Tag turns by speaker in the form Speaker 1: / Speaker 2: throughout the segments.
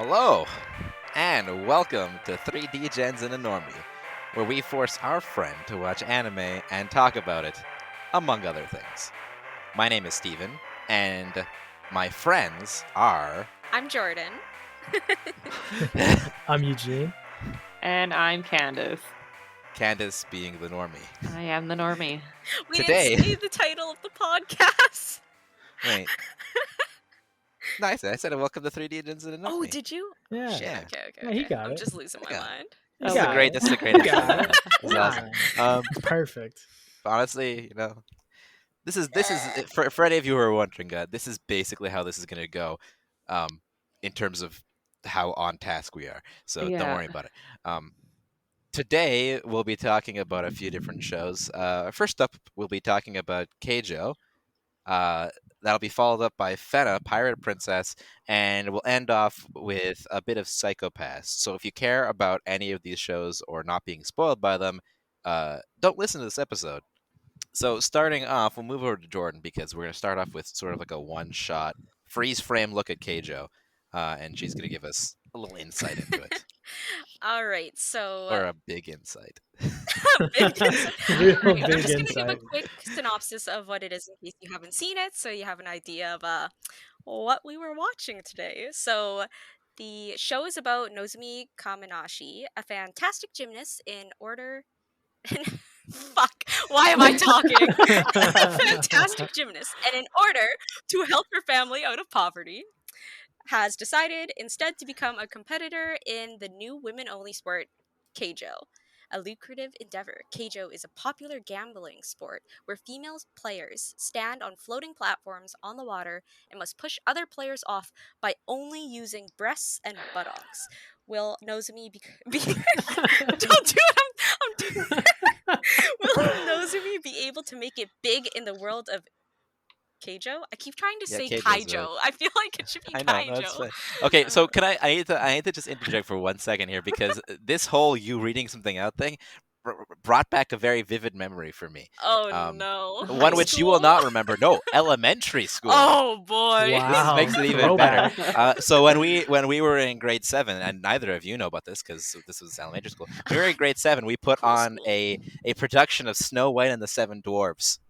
Speaker 1: Hello, and welcome to 3 Degens and a Normie, where we force our friend to watch anime and talk about it, among other things. My name is Steven, and my friends are.
Speaker 2: I'm Jordan.
Speaker 3: I'm Eugene.
Speaker 4: And I'm Candace.
Speaker 1: Candace being the Normie.
Speaker 4: I am the Normie.
Speaker 2: We
Speaker 1: Today-
Speaker 2: didn't say the title of the podcast.
Speaker 1: Wait. Nice, I said welcome to 3 Degens and a Normie.
Speaker 2: Oh, did you?
Speaker 3: Yeah.
Speaker 2: Shit,
Speaker 1: Yeah.
Speaker 2: okay.
Speaker 3: Yeah, he got
Speaker 2: I'm
Speaker 3: it.
Speaker 2: just losing my
Speaker 1: Yeah.
Speaker 2: mind.
Speaker 1: This
Speaker 3: You
Speaker 1: is a
Speaker 3: got
Speaker 1: great,
Speaker 3: it.
Speaker 1: this is a great
Speaker 3: You got
Speaker 1: episode.
Speaker 3: it.
Speaker 1: This is awesome.
Speaker 3: It's perfect.
Speaker 1: Honestly, this is for any of you who are wondering, this is basically how this is going to go, in terms of how on task we are. So don't
Speaker 4: Yeah.
Speaker 1: worry about it. Today we'll be talking about a few different shows. First up, we'll be talking about Keijo. That'll be followed up by Fena, Pirate Princess, and we'll end off with a bit of Psychopaths. So if you care about any of these shows or not being spoiled by them, don't listen to this episode. So starting off, we'll move over to Jordan because we're going to start off with sort of like a one-shot freeze frame look at Keijo, and she's going to give us a little insight into it,
Speaker 2: All right, so
Speaker 1: or a big insight.
Speaker 2: big insight.
Speaker 3: Real
Speaker 2: All right, I'm
Speaker 3: big
Speaker 2: just gonna give a
Speaker 3: insight.
Speaker 2: quick synopsis of what it is in case you haven't seen it, so you have an idea of what we were watching today. So the show is about Nozomi Kaminashi, a fantastic gymnast in order. Fuck! Why am I talking? A fantastic gymnast, and in order to help her family out of poverty, has decided instead to become a competitor in the new women-only sport, Keijo. A lucrative endeavor, Keijo is a popular gambling sport where female players stand on floating platforms on the water and must push other players off by only using breasts and buttocks. Will Nozomi be don't do it, I'm doing Will Nozomi be able to make it big in the world of Keijo? I keep trying to
Speaker 1: Yeah,
Speaker 2: say
Speaker 1: Keijo's
Speaker 2: Keijo. I feel like it should be
Speaker 1: I know,
Speaker 2: Keijo.
Speaker 1: no, it's fine. Okay, so can I need to just interject for 1 second here because this whole you reading something out thing brought back a very vivid memory for me.
Speaker 2: Oh no.
Speaker 1: One
Speaker 2: High
Speaker 1: which you will
Speaker 2: school?
Speaker 1: not remember. No, elementary school.
Speaker 2: Oh boy.
Speaker 3: Wow.
Speaker 1: This makes it even
Speaker 3: Throwback.
Speaker 1: better. So when we were in grade 7, and neither of you know about this because this was elementary school. When we were in grade 7, we put
Speaker 2: Cool
Speaker 1: on
Speaker 2: school.
Speaker 1: a production of Snow White and the Seven Dwarfs,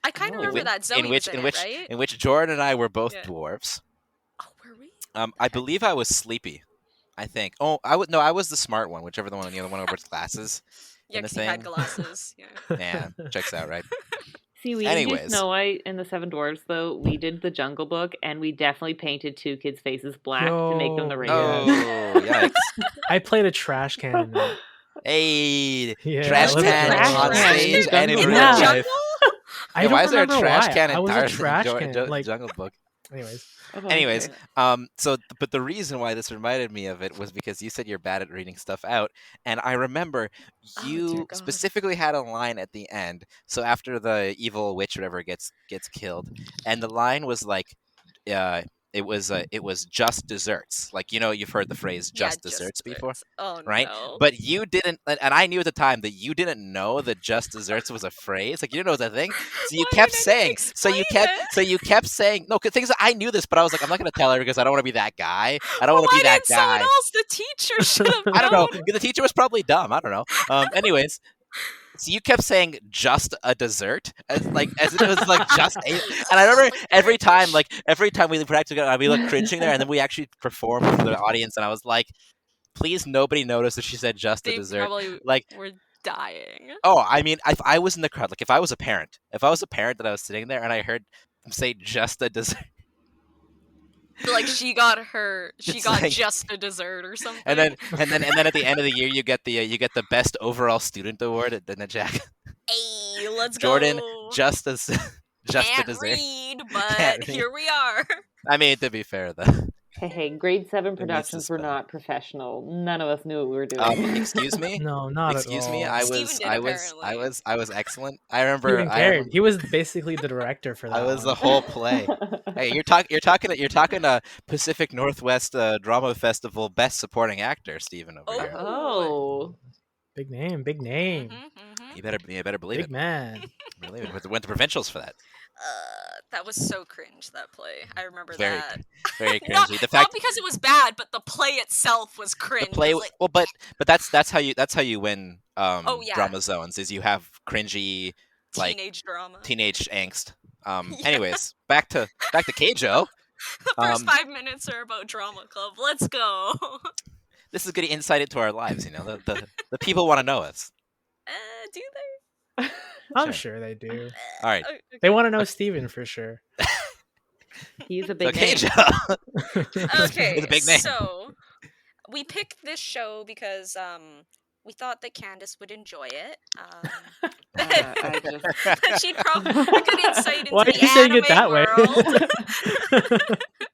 Speaker 2: I kind of
Speaker 4: Oh.
Speaker 2: remember that Zoe was in it, right?
Speaker 1: in which Jordan and I were both
Speaker 2: Yeah.
Speaker 1: dwarves.
Speaker 2: Oh, were we?
Speaker 1: I believe I was Sleepy. I think. Oh, I was the smart one, whichever the one the other one wears glasses.
Speaker 2: Yeah,
Speaker 1: in the
Speaker 2: because he had
Speaker 1: thing.
Speaker 2: glasses. Yeah.
Speaker 1: Yeah, checks out, right?
Speaker 4: See, we didn't do
Speaker 1: Anyways.
Speaker 4: Snow White and the Seven Dwarfs, though. We did the Jungle Book, and we definitely painted 2 kids' faces black to make them the
Speaker 3: Yo.
Speaker 4: raven.
Speaker 1: Oh, yikes!
Speaker 3: I played a trash can in that.
Speaker 1: Hey,
Speaker 3: Yeah,
Speaker 1: trash
Speaker 3: I was a
Speaker 1: can
Speaker 3: trash
Speaker 1: on
Speaker 3: can.
Speaker 1: stage and in
Speaker 4: Jungle
Speaker 1: real
Speaker 3: Book.
Speaker 1: life.
Speaker 3: I
Speaker 1: Yeah,
Speaker 3: don't
Speaker 1: why is there a
Speaker 3: remember
Speaker 1: trash
Speaker 3: why.
Speaker 1: can
Speaker 3: I
Speaker 1: in
Speaker 3: was a trash can. Like,
Speaker 1: Jungle Book?
Speaker 3: anyways.
Speaker 4: Oh,
Speaker 1: Anyways,
Speaker 4: okay.
Speaker 1: but the reason why this reminded me of it was because you said you're bad at reading stuff out, and I remember
Speaker 2: Oh, dear
Speaker 1: you
Speaker 2: God.
Speaker 1: specifically had a line at the end. So after the evil witch, or whatever, gets killed, and the line was like, it was just desserts. Like you've heard the phrase just desserts before,
Speaker 2: Oh
Speaker 1: right?
Speaker 2: no.
Speaker 1: But you didn't, and I knew at the time that you didn't know that just desserts was a phrase. Like you didn't know it was a thing. So you
Speaker 2: Why
Speaker 1: kept
Speaker 2: didn't
Speaker 1: saying.
Speaker 2: explain it?
Speaker 1: saying. No, 'cause things that I knew this, but I was like, I'm not gonna tell her because I don't want to be that guy. I don't
Speaker 2: Well,
Speaker 1: want to
Speaker 2: why
Speaker 1: be that
Speaker 2: didn't someone
Speaker 1: guy.
Speaker 2: else? The teacher should have known.
Speaker 1: I don't know. The teacher was probably dumb. I don't know. Anyways. So you kept saying just a dessert, as if it was like just a. And I remember every time we practiced together, I'd be like cringing there, and then we actually performed for the audience, and I was like, please nobody notice that she said just a
Speaker 2: They
Speaker 1: dessert.
Speaker 2: probably
Speaker 1: Like,
Speaker 2: were dying.
Speaker 1: oh, I mean, if I was in the crowd, like if I was a parent that I was sitting there and I heard them say just a dessert,
Speaker 2: Like she got
Speaker 1: It's like-
Speaker 2: just a dessert or something.
Speaker 1: and then at the end of the year you get the best overall student award at the Jack.
Speaker 2: Hey, let's
Speaker 1: Jordan,
Speaker 2: go.
Speaker 1: just a
Speaker 2: Can't
Speaker 1: dessert.
Speaker 2: read, but
Speaker 1: Can't read.
Speaker 2: here we are.
Speaker 1: I mean, to be fair though.
Speaker 4: Hey, grade 7
Speaker 1: It makes
Speaker 4: productions
Speaker 1: us
Speaker 4: were
Speaker 1: better.
Speaker 4: not professional. None of us knew what we were doing.
Speaker 1: Excuse me.
Speaker 3: No, not
Speaker 1: Excuse
Speaker 3: at all.
Speaker 1: me. I
Speaker 2: Steven
Speaker 1: was
Speaker 2: did,
Speaker 1: I was
Speaker 2: apparently.
Speaker 1: I was excellent. I remember.
Speaker 3: Steven cared. He was basically the director for that.
Speaker 1: I was
Speaker 3: one.
Speaker 1: the whole play. Hey, you're talking Pacific Northwest Drama Festival Best Supporting Actor, Steven over here.
Speaker 4: Oh.
Speaker 3: Big name, big name,
Speaker 2: Mhm, mhm.
Speaker 1: You better believe
Speaker 3: big
Speaker 1: it.
Speaker 3: man.
Speaker 1: Believe it. Went to provincials for that.
Speaker 2: That was so cringe, that play. I remember
Speaker 1: Very,
Speaker 2: that.
Speaker 1: very
Speaker 2: not,
Speaker 1: cringy. The
Speaker 2: not
Speaker 1: fact
Speaker 2: because it was bad, but the play itself was cringe.
Speaker 1: the play,
Speaker 2: It's like,
Speaker 1: well, but that's how you win
Speaker 2: oh yeah,
Speaker 1: drama zones is you have cringy like
Speaker 2: teenage drama.
Speaker 1: teenage angst.
Speaker 2: Yeah.
Speaker 1: Anyways, back to Keijo.
Speaker 2: The first 5 minutes are about drama club. Let's go.
Speaker 1: This is good insight into our lives. The people want to know us.
Speaker 2: Do they?
Speaker 3: I'm sure they do.
Speaker 1: All right.
Speaker 2: Okay.
Speaker 3: They want to know Steven for sure.
Speaker 4: He's a
Speaker 1: So
Speaker 4: big name.
Speaker 1: Keijo.
Speaker 2: Okay,
Speaker 1: It's a big name.
Speaker 2: so we picked this show because we thought that Candace would enjoy it.
Speaker 4: I just...
Speaker 2: She'd probably a good insight into
Speaker 3: Why are
Speaker 2: the
Speaker 3: you saying
Speaker 2: anime
Speaker 3: it that
Speaker 2: world.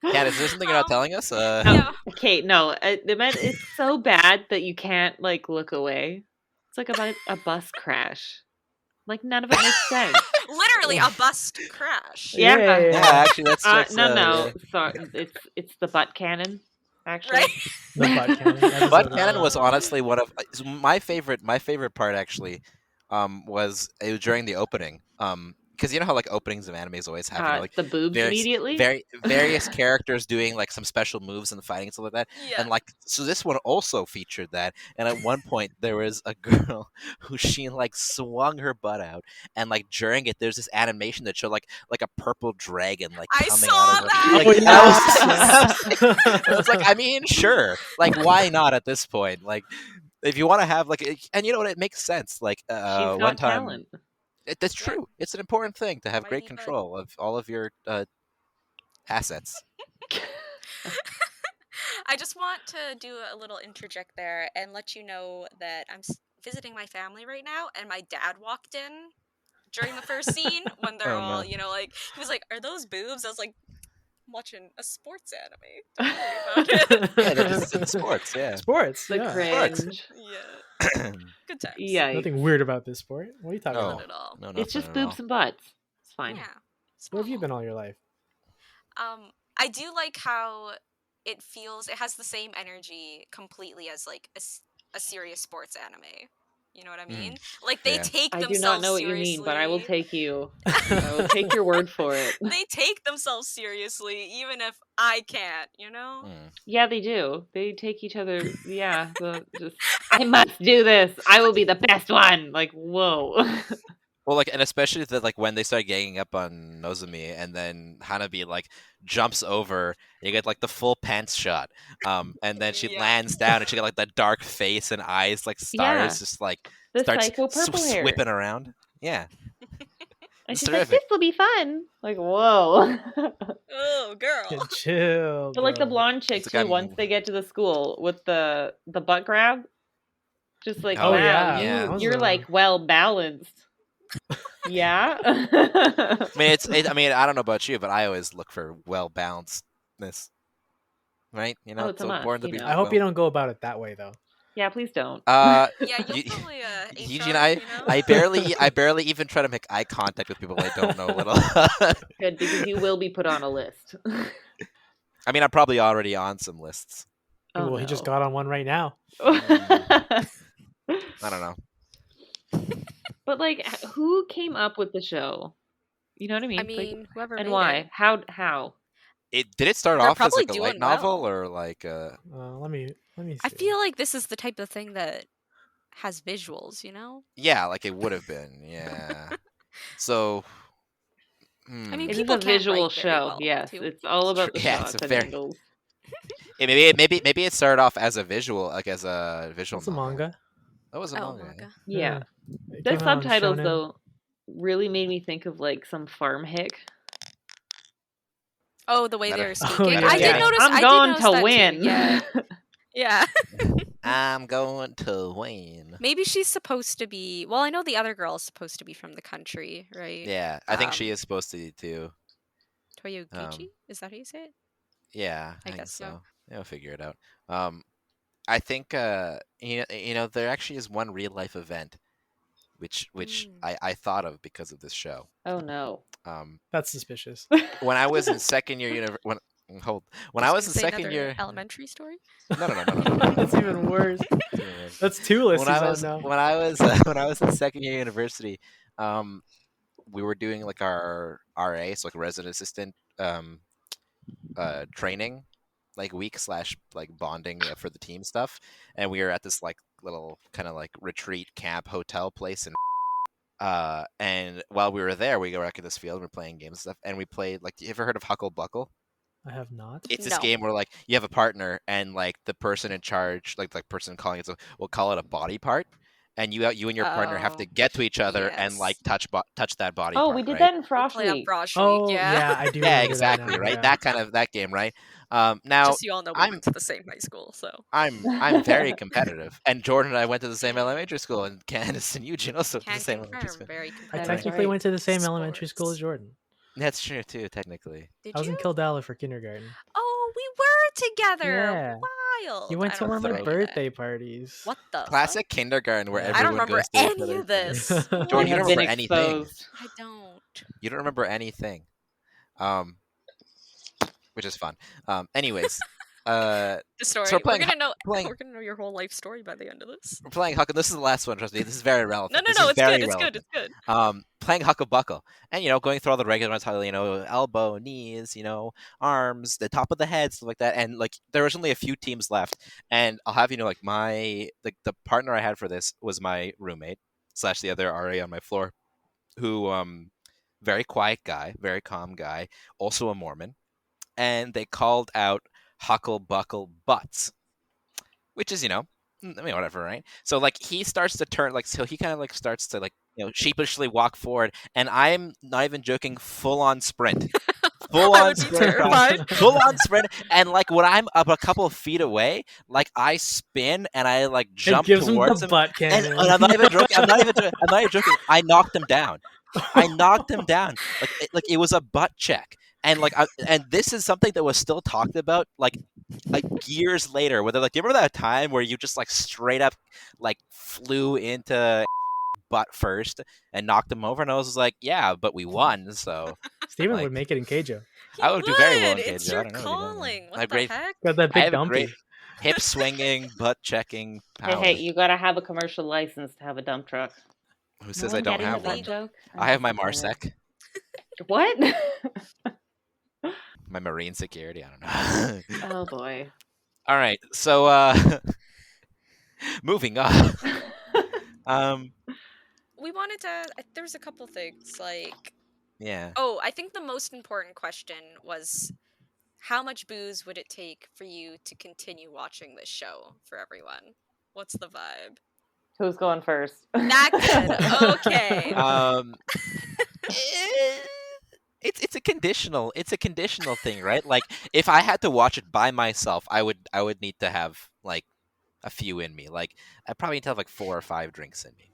Speaker 3: way?
Speaker 1: Kat, is there something you're not telling us?
Speaker 2: Yeah.
Speaker 4: Okay, no, it's so bad that you can't like look away. It's like about a bus crash. Like none of it makes sense.
Speaker 2: Literally a bus crash.
Speaker 4: Yeah.
Speaker 1: Yeah, actually, that's
Speaker 4: no. Sorry, it's the butt cannon. Actually,
Speaker 2: Right?
Speaker 3: The butt cannon.
Speaker 1: Butt Cannon was honestly one of my favorite. My favorite part actually was it was during the opening. Because you know how like openings of animes always have like
Speaker 4: the boobs
Speaker 1: various,
Speaker 4: immediately.
Speaker 1: various characters doing like some special moves and fighting and stuff like that.
Speaker 2: Yeah.
Speaker 1: And like so this one also featured that. And at one point there was a girl who she like swung her butt out, and like during it there's this animation that showed like a purple dragon like
Speaker 2: I
Speaker 1: coming
Speaker 2: saw
Speaker 1: out of her.
Speaker 2: that!
Speaker 1: Like,
Speaker 3: Oh,
Speaker 1: and
Speaker 3: yeah.
Speaker 1: I was like, I mean, sure. Like, why not at this point? Like, if you want to have like, and you know what, it makes sense. Like,
Speaker 4: She's got
Speaker 1: one time,
Speaker 4: talent.
Speaker 1: that's true. It's an important thing to have great
Speaker 2: Mighty butt.
Speaker 1: control of all of your assets.
Speaker 2: I just want to do a little interject there and let you know that I'm visiting my family right now, and my dad walked in during the first scene when they're
Speaker 1: Oh,
Speaker 2: all,
Speaker 1: no.
Speaker 2: like, he was like, "Are those boobs?" I was like, "I'm watching a sports anime. Don't worry about it."
Speaker 1: Yeah, they're just in sports. Yeah.
Speaker 3: Sports.
Speaker 4: The
Speaker 3: Yeah.
Speaker 4: cringe.
Speaker 2: Yeah, good times.
Speaker 4: Yeah,
Speaker 3: Nothing weird about this sport. What are you talking
Speaker 1: No.
Speaker 2: Not
Speaker 3: about?
Speaker 2: at all.
Speaker 1: No,
Speaker 4: it's just
Speaker 1: nothing at all.
Speaker 4: boobs and butts. It's fine.
Speaker 2: Yeah.
Speaker 3: Where have you
Speaker 2: small.
Speaker 3: been all your life?
Speaker 2: I do like how it feels. It has the same energy completely as like a serious sports anime. You know what I mean? Like they
Speaker 1: Yeah.
Speaker 2: take
Speaker 4: I
Speaker 2: themselves
Speaker 4: do not know what you
Speaker 2: seriously.
Speaker 4: mean, but I will take you. I will take your word for it.
Speaker 2: They take themselves seriously, even if I can't. You know?
Speaker 1: Mm.
Speaker 4: Yeah, they do. They take each other. Yeah, just I must do this. I will be the best one. Like, whoa.
Speaker 1: Well, like, and especially that, like, when they start ganging up on Nozomi, and then Hanabi like jumps over, you get like the full pants shot, and then she
Speaker 2: Yeah.
Speaker 1: lands down, and she got like that dark face and eyes like stars,
Speaker 4: Yeah.
Speaker 1: just like
Speaker 4: The
Speaker 1: starts
Speaker 4: psycho purple hair.
Speaker 1: whipping around. Yeah,
Speaker 4: And
Speaker 1: it's
Speaker 4: she's like,
Speaker 1: terrific.
Speaker 4: "This will be fun." Like, whoa.
Speaker 2: Oh, girl.
Speaker 3: Yeah, chill.
Speaker 4: But like the
Speaker 3: bro.
Speaker 4: blonde chick
Speaker 1: It's
Speaker 4: too.
Speaker 1: like
Speaker 4: Once they get to the school with the butt grab, just like,
Speaker 1: Oh,
Speaker 4: wow,
Speaker 1: yeah.
Speaker 3: That was
Speaker 4: you're
Speaker 3: a-
Speaker 4: like well balanced. Yeah.
Speaker 1: I mean, I mean, I don't know about you, but I always look for well balancedness, right? You know,
Speaker 4: Oh,
Speaker 1: it's
Speaker 4: it's a
Speaker 1: so important to
Speaker 4: must,
Speaker 1: be.
Speaker 4: you know.
Speaker 3: I hope
Speaker 1: well-
Speaker 3: you don't go about it that way though.
Speaker 4: Yeah, please don't.
Speaker 2: Yeah, you'll
Speaker 1: you-
Speaker 2: probably
Speaker 1: Eugene,
Speaker 2: HR,
Speaker 1: I
Speaker 2: you know?
Speaker 1: I barely even try to make eye contact with people I don't know. Little.
Speaker 4: Good, because you will be put on a list.
Speaker 1: I mean, I'm probably already on some lists.
Speaker 4: Oh,
Speaker 3: Well, he just
Speaker 4: no.
Speaker 3: got on one right now.
Speaker 1: I don't know.
Speaker 4: But like, who came up with the show? You know what I mean?
Speaker 2: I
Speaker 4: Like,
Speaker 2: mean, whoever
Speaker 4: and
Speaker 2: made
Speaker 4: why?
Speaker 2: it.
Speaker 4: How?
Speaker 1: Did it start
Speaker 2: They're
Speaker 1: off as
Speaker 2: probably
Speaker 1: like a light
Speaker 2: doing
Speaker 1: novel
Speaker 2: well.
Speaker 1: or like
Speaker 3: Let me see.
Speaker 2: I feel like this is the type of thing that has visuals, you know?
Speaker 1: yeah, like it would have been, yeah. So,
Speaker 2: I mean,
Speaker 4: It is
Speaker 2: people
Speaker 4: a
Speaker 2: can't
Speaker 4: visual
Speaker 2: write very
Speaker 4: show.
Speaker 2: well,
Speaker 4: Yes,
Speaker 2: too.
Speaker 4: it's all about the
Speaker 1: Yeah, it's
Speaker 4: shots
Speaker 1: a
Speaker 4: and
Speaker 1: very-
Speaker 4: angles.
Speaker 1: maybe it started off as a visual, like as a visual
Speaker 3: It's a
Speaker 1: novel.
Speaker 3: manga.
Speaker 1: That was a
Speaker 2: Oh,
Speaker 1: manga.
Speaker 2: manga.
Speaker 4: Yeah.
Speaker 3: It
Speaker 4: The
Speaker 3: came out on
Speaker 4: subtitles
Speaker 3: Shonen.
Speaker 4: though really made me think of like some farm hick.
Speaker 2: Oh, the way
Speaker 1: Meta-
Speaker 2: they were
Speaker 3: Oh,
Speaker 2: speaking.
Speaker 3: yeah.
Speaker 2: I did
Speaker 3: Yeah.
Speaker 2: notice.
Speaker 4: I'm
Speaker 2: I
Speaker 4: going
Speaker 2: did
Speaker 4: to
Speaker 2: notice that
Speaker 4: win.
Speaker 2: Too. Yeah. Yeah.
Speaker 1: I'm going to win.
Speaker 2: Maybe she's supposed to be. Well, I know the other girl is supposed to be from the country, right?
Speaker 1: Yeah, I think she is supposed to too.
Speaker 2: Toyoguchi? Is that how you say it?
Speaker 1: Yeah,
Speaker 2: I
Speaker 1: think
Speaker 2: guess so.
Speaker 1: so. Yeah, we'll figure it out. I think you know there actually is one real life event which I thought of because of this show.
Speaker 4: Oh no.
Speaker 3: That's suspicious.
Speaker 1: When I was in second year when I was in second year
Speaker 2: elementary story.
Speaker 1: no.
Speaker 3: That's even worse. That's two lists
Speaker 1: when
Speaker 3: he's
Speaker 1: I
Speaker 3: on
Speaker 1: was
Speaker 3: now.
Speaker 1: when I was when I was in second year university, we were doing like our RA, so like resident assistant training, like week slash like bonding for the team stuff, and we were at this like little kind of like retreat camp hotel place in and while we were there, we go back in this field and we're playing games and stuff, and we played like, you ever heard of Huckle Buckle?
Speaker 3: I have not.
Speaker 1: It's this
Speaker 2: No.
Speaker 1: game where like you have a partner and like the person in charge, like person calling it, so we'll call it a body part, and you and your partner have to
Speaker 2: Oh,
Speaker 1: get to each other and like
Speaker 2: yes.
Speaker 1: touch that body
Speaker 4: Oh,
Speaker 1: part,
Speaker 4: we did
Speaker 1: right?
Speaker 4: that in
Speaker 2: We
Speaker 4: Frosh
Speaker 2: play on
Speaker 4: Week.
Speaker 2: Brosh
Speaker 3: Oh
Speaker 2: Week, yeah.
Speaker 3: yeah, I do
Speaker 1: Yeah,
Speaker 3: remember that
Speaker 1: exactly,
Speaker 3: now.
Speaker 1: right?
Speaker 3: Yeah.
Speaker 1: That kind of that game, right? Now
Speaker 2: Just so you all know, we
Speaker 1: I'm
Speaker 2: went to the same high school, so.
Speaker 1: I'm very competitive, and Jordan and I went to the same
Speaker 2: Yeah.
Speaker 1: elementary school, and Candace and Eugene also went to the
Speaker 2: Can
Speaker 1: same elementary
Speaker 2: confirm,
Speaker 1: school.
Speaker 2: very
Speaker 3: I
Speaker 2: competitive.
Speaker 4: That's
Speaker 3: technically
Speaker 4: right.
Speaker 3: went to the same elementary school as
Speaker 2: Sports.
Speaker 3: Jordan.
Speaker 1: That's true too, technically.
Speaker 2: Did
Speaker 3: I was
Speaker 2: you?
Speaker 3: in Kildala for kindergarten.
Speaker 2: Oh, we were together.
Speaker 3: Yeah.
Speaker 2: Wild.
Speaker 3: You went
Speaker 2: I
Speaker 3: to
Speaker 2: don't
Speaker 3: one of my
Speaker 2: remember any of that.
Speaker 3: birthday parties.
Speaker 2: What the fuck?
Speaker 1: Classic kindergarten where
Speaker 3: Yeah.
Speaker 2: I don't
Speaker 1: everyone
Speaker 2: remember
Speaker 1: goes to each
Speaker 2: any
Speaker 1: other's
Speaker 2: of this.
Speaker 1: Jordan,
Speaker 4: We
Speaker 1: you
Speaker 4: have
Speaker 1: don't
Speaker 4: been
Speaker 1: remember anything.
Speaker 4: exposed.
Speaker 2: I don't.
Speaker 1: You don't remember anything, um, which is fun. Anyways,
Speaker 2: The story.
Speaker 1: so we're
Speaker 2: We're
Speaker 1: playing
Speaker 2: gonna know.
Speaker 1: playing
Speaker 2: We're gonna know your whole life story by the end of this.
Speaker 1: we're playing Huckle. This is the last one. Trust me, this is very relevant.
Speaker 2: No, no,
Speaker 1: This
Speaker 2: no.
Speaker 1: is
Speaker 2: It's
Speaker 1: very
Speaker 2: good. It's
Speaker 1: relevant.
Speaker 2: good. It's good.
Speaker 1: Playing Huckle Buckle, and going through all the regular ones, how elbow, knees, arms, the top of the head, stuff like that. And like there was only a few teams left, and I'll have like the partner I had for this was my roommate slash the other RA on my floor, who very quiet guy, very calm guy, also a Mormon, and they called out Huckle Buckle Butts, which is whatever, right? So like he starts to turn, like, so he kind of like starts to like sheepishly walk forward, and I'm not even joking, full on sprint. Full
Speaker 2: I
Speaker 1: on
Speaker 2: would be
Speaker 1: sprint across,
Speaker 2: terrified.
Speaker 1: full on sprint, and like when I'm up a couple of feet away, like I spin and I like
Speaker 3: It
Speaker 1: jump
Speaker 3: gives him
Speaker 1: towards
Speaker 3: the
Speaker 1: him,
Speaker 3: butt
Speaker 1: and
Speaker 3: cannon.
Speaker 1: I'm not even joking. I'm not even joking. I knocked him down. I knocked him down. Like it was a butt check, and and this is something that was still talked about like years later, where they're like, do you remember that time where you just like straight up like flew into butt first and knocked him over? And I was like, yeah, but we won, so
Speaker 3: Steven
Speaker 1: like,
Speaker 3: would make it in Keijo.
Speaker 2: He
Speaker 1: I would do very well in
Speaker 2: It's
Speaker 1: Keijo. I
Speaker 2: your
Speaker 1: don't know what he does.
Speaker 2: calling.
Speaker 1: I
Speaker 2: What
Speaker 1: have
Speaker 2: the
Speaker 1: great,
Speaker 2: heck?
Speaker 3: Got that
Speaker 1: I
Speaker 3: big
Speaker 1: have a
Speaker 3: dumpy.
Speaker 1: great hip swinging, butt checking power.
Speaker 4: Hey, you gotta have a commercial license to have a dump truck.
Speaker 1: Who
Speaker 4: No
Speaker 1: says
Speaker 4: one
Speaker 1: I don't
Speaker 4: getting
Speaker 1: have
Speaker 4: the
Speaker 1: one?
Speaker 4: butt joke?
Speaker 1: I have my
Speaker 4: just saying.
Speaker 1: Marsec,
Speaker 4: What?
Speaker 1: my Marine security. I don't know.
Speaker 4: Oh boy.
Speaker 1: All right, so moving on.
Speaker 2: We wanted to. There was a couple things like.
Speaker 1: Yeah.
Speaker 2: Oh, I think the most important question was, how much booze would it take for you to continue watching this show for everyone? What's the vibe?
Speaker 4: Who's going first?
Speaker 2: That good. Okay.
Speaker 1: It's a conditional thing, right? Like if I had to watch it by myself, I would need to have like a few in me. Like I probably need to have like 4 or 5 drinks in me.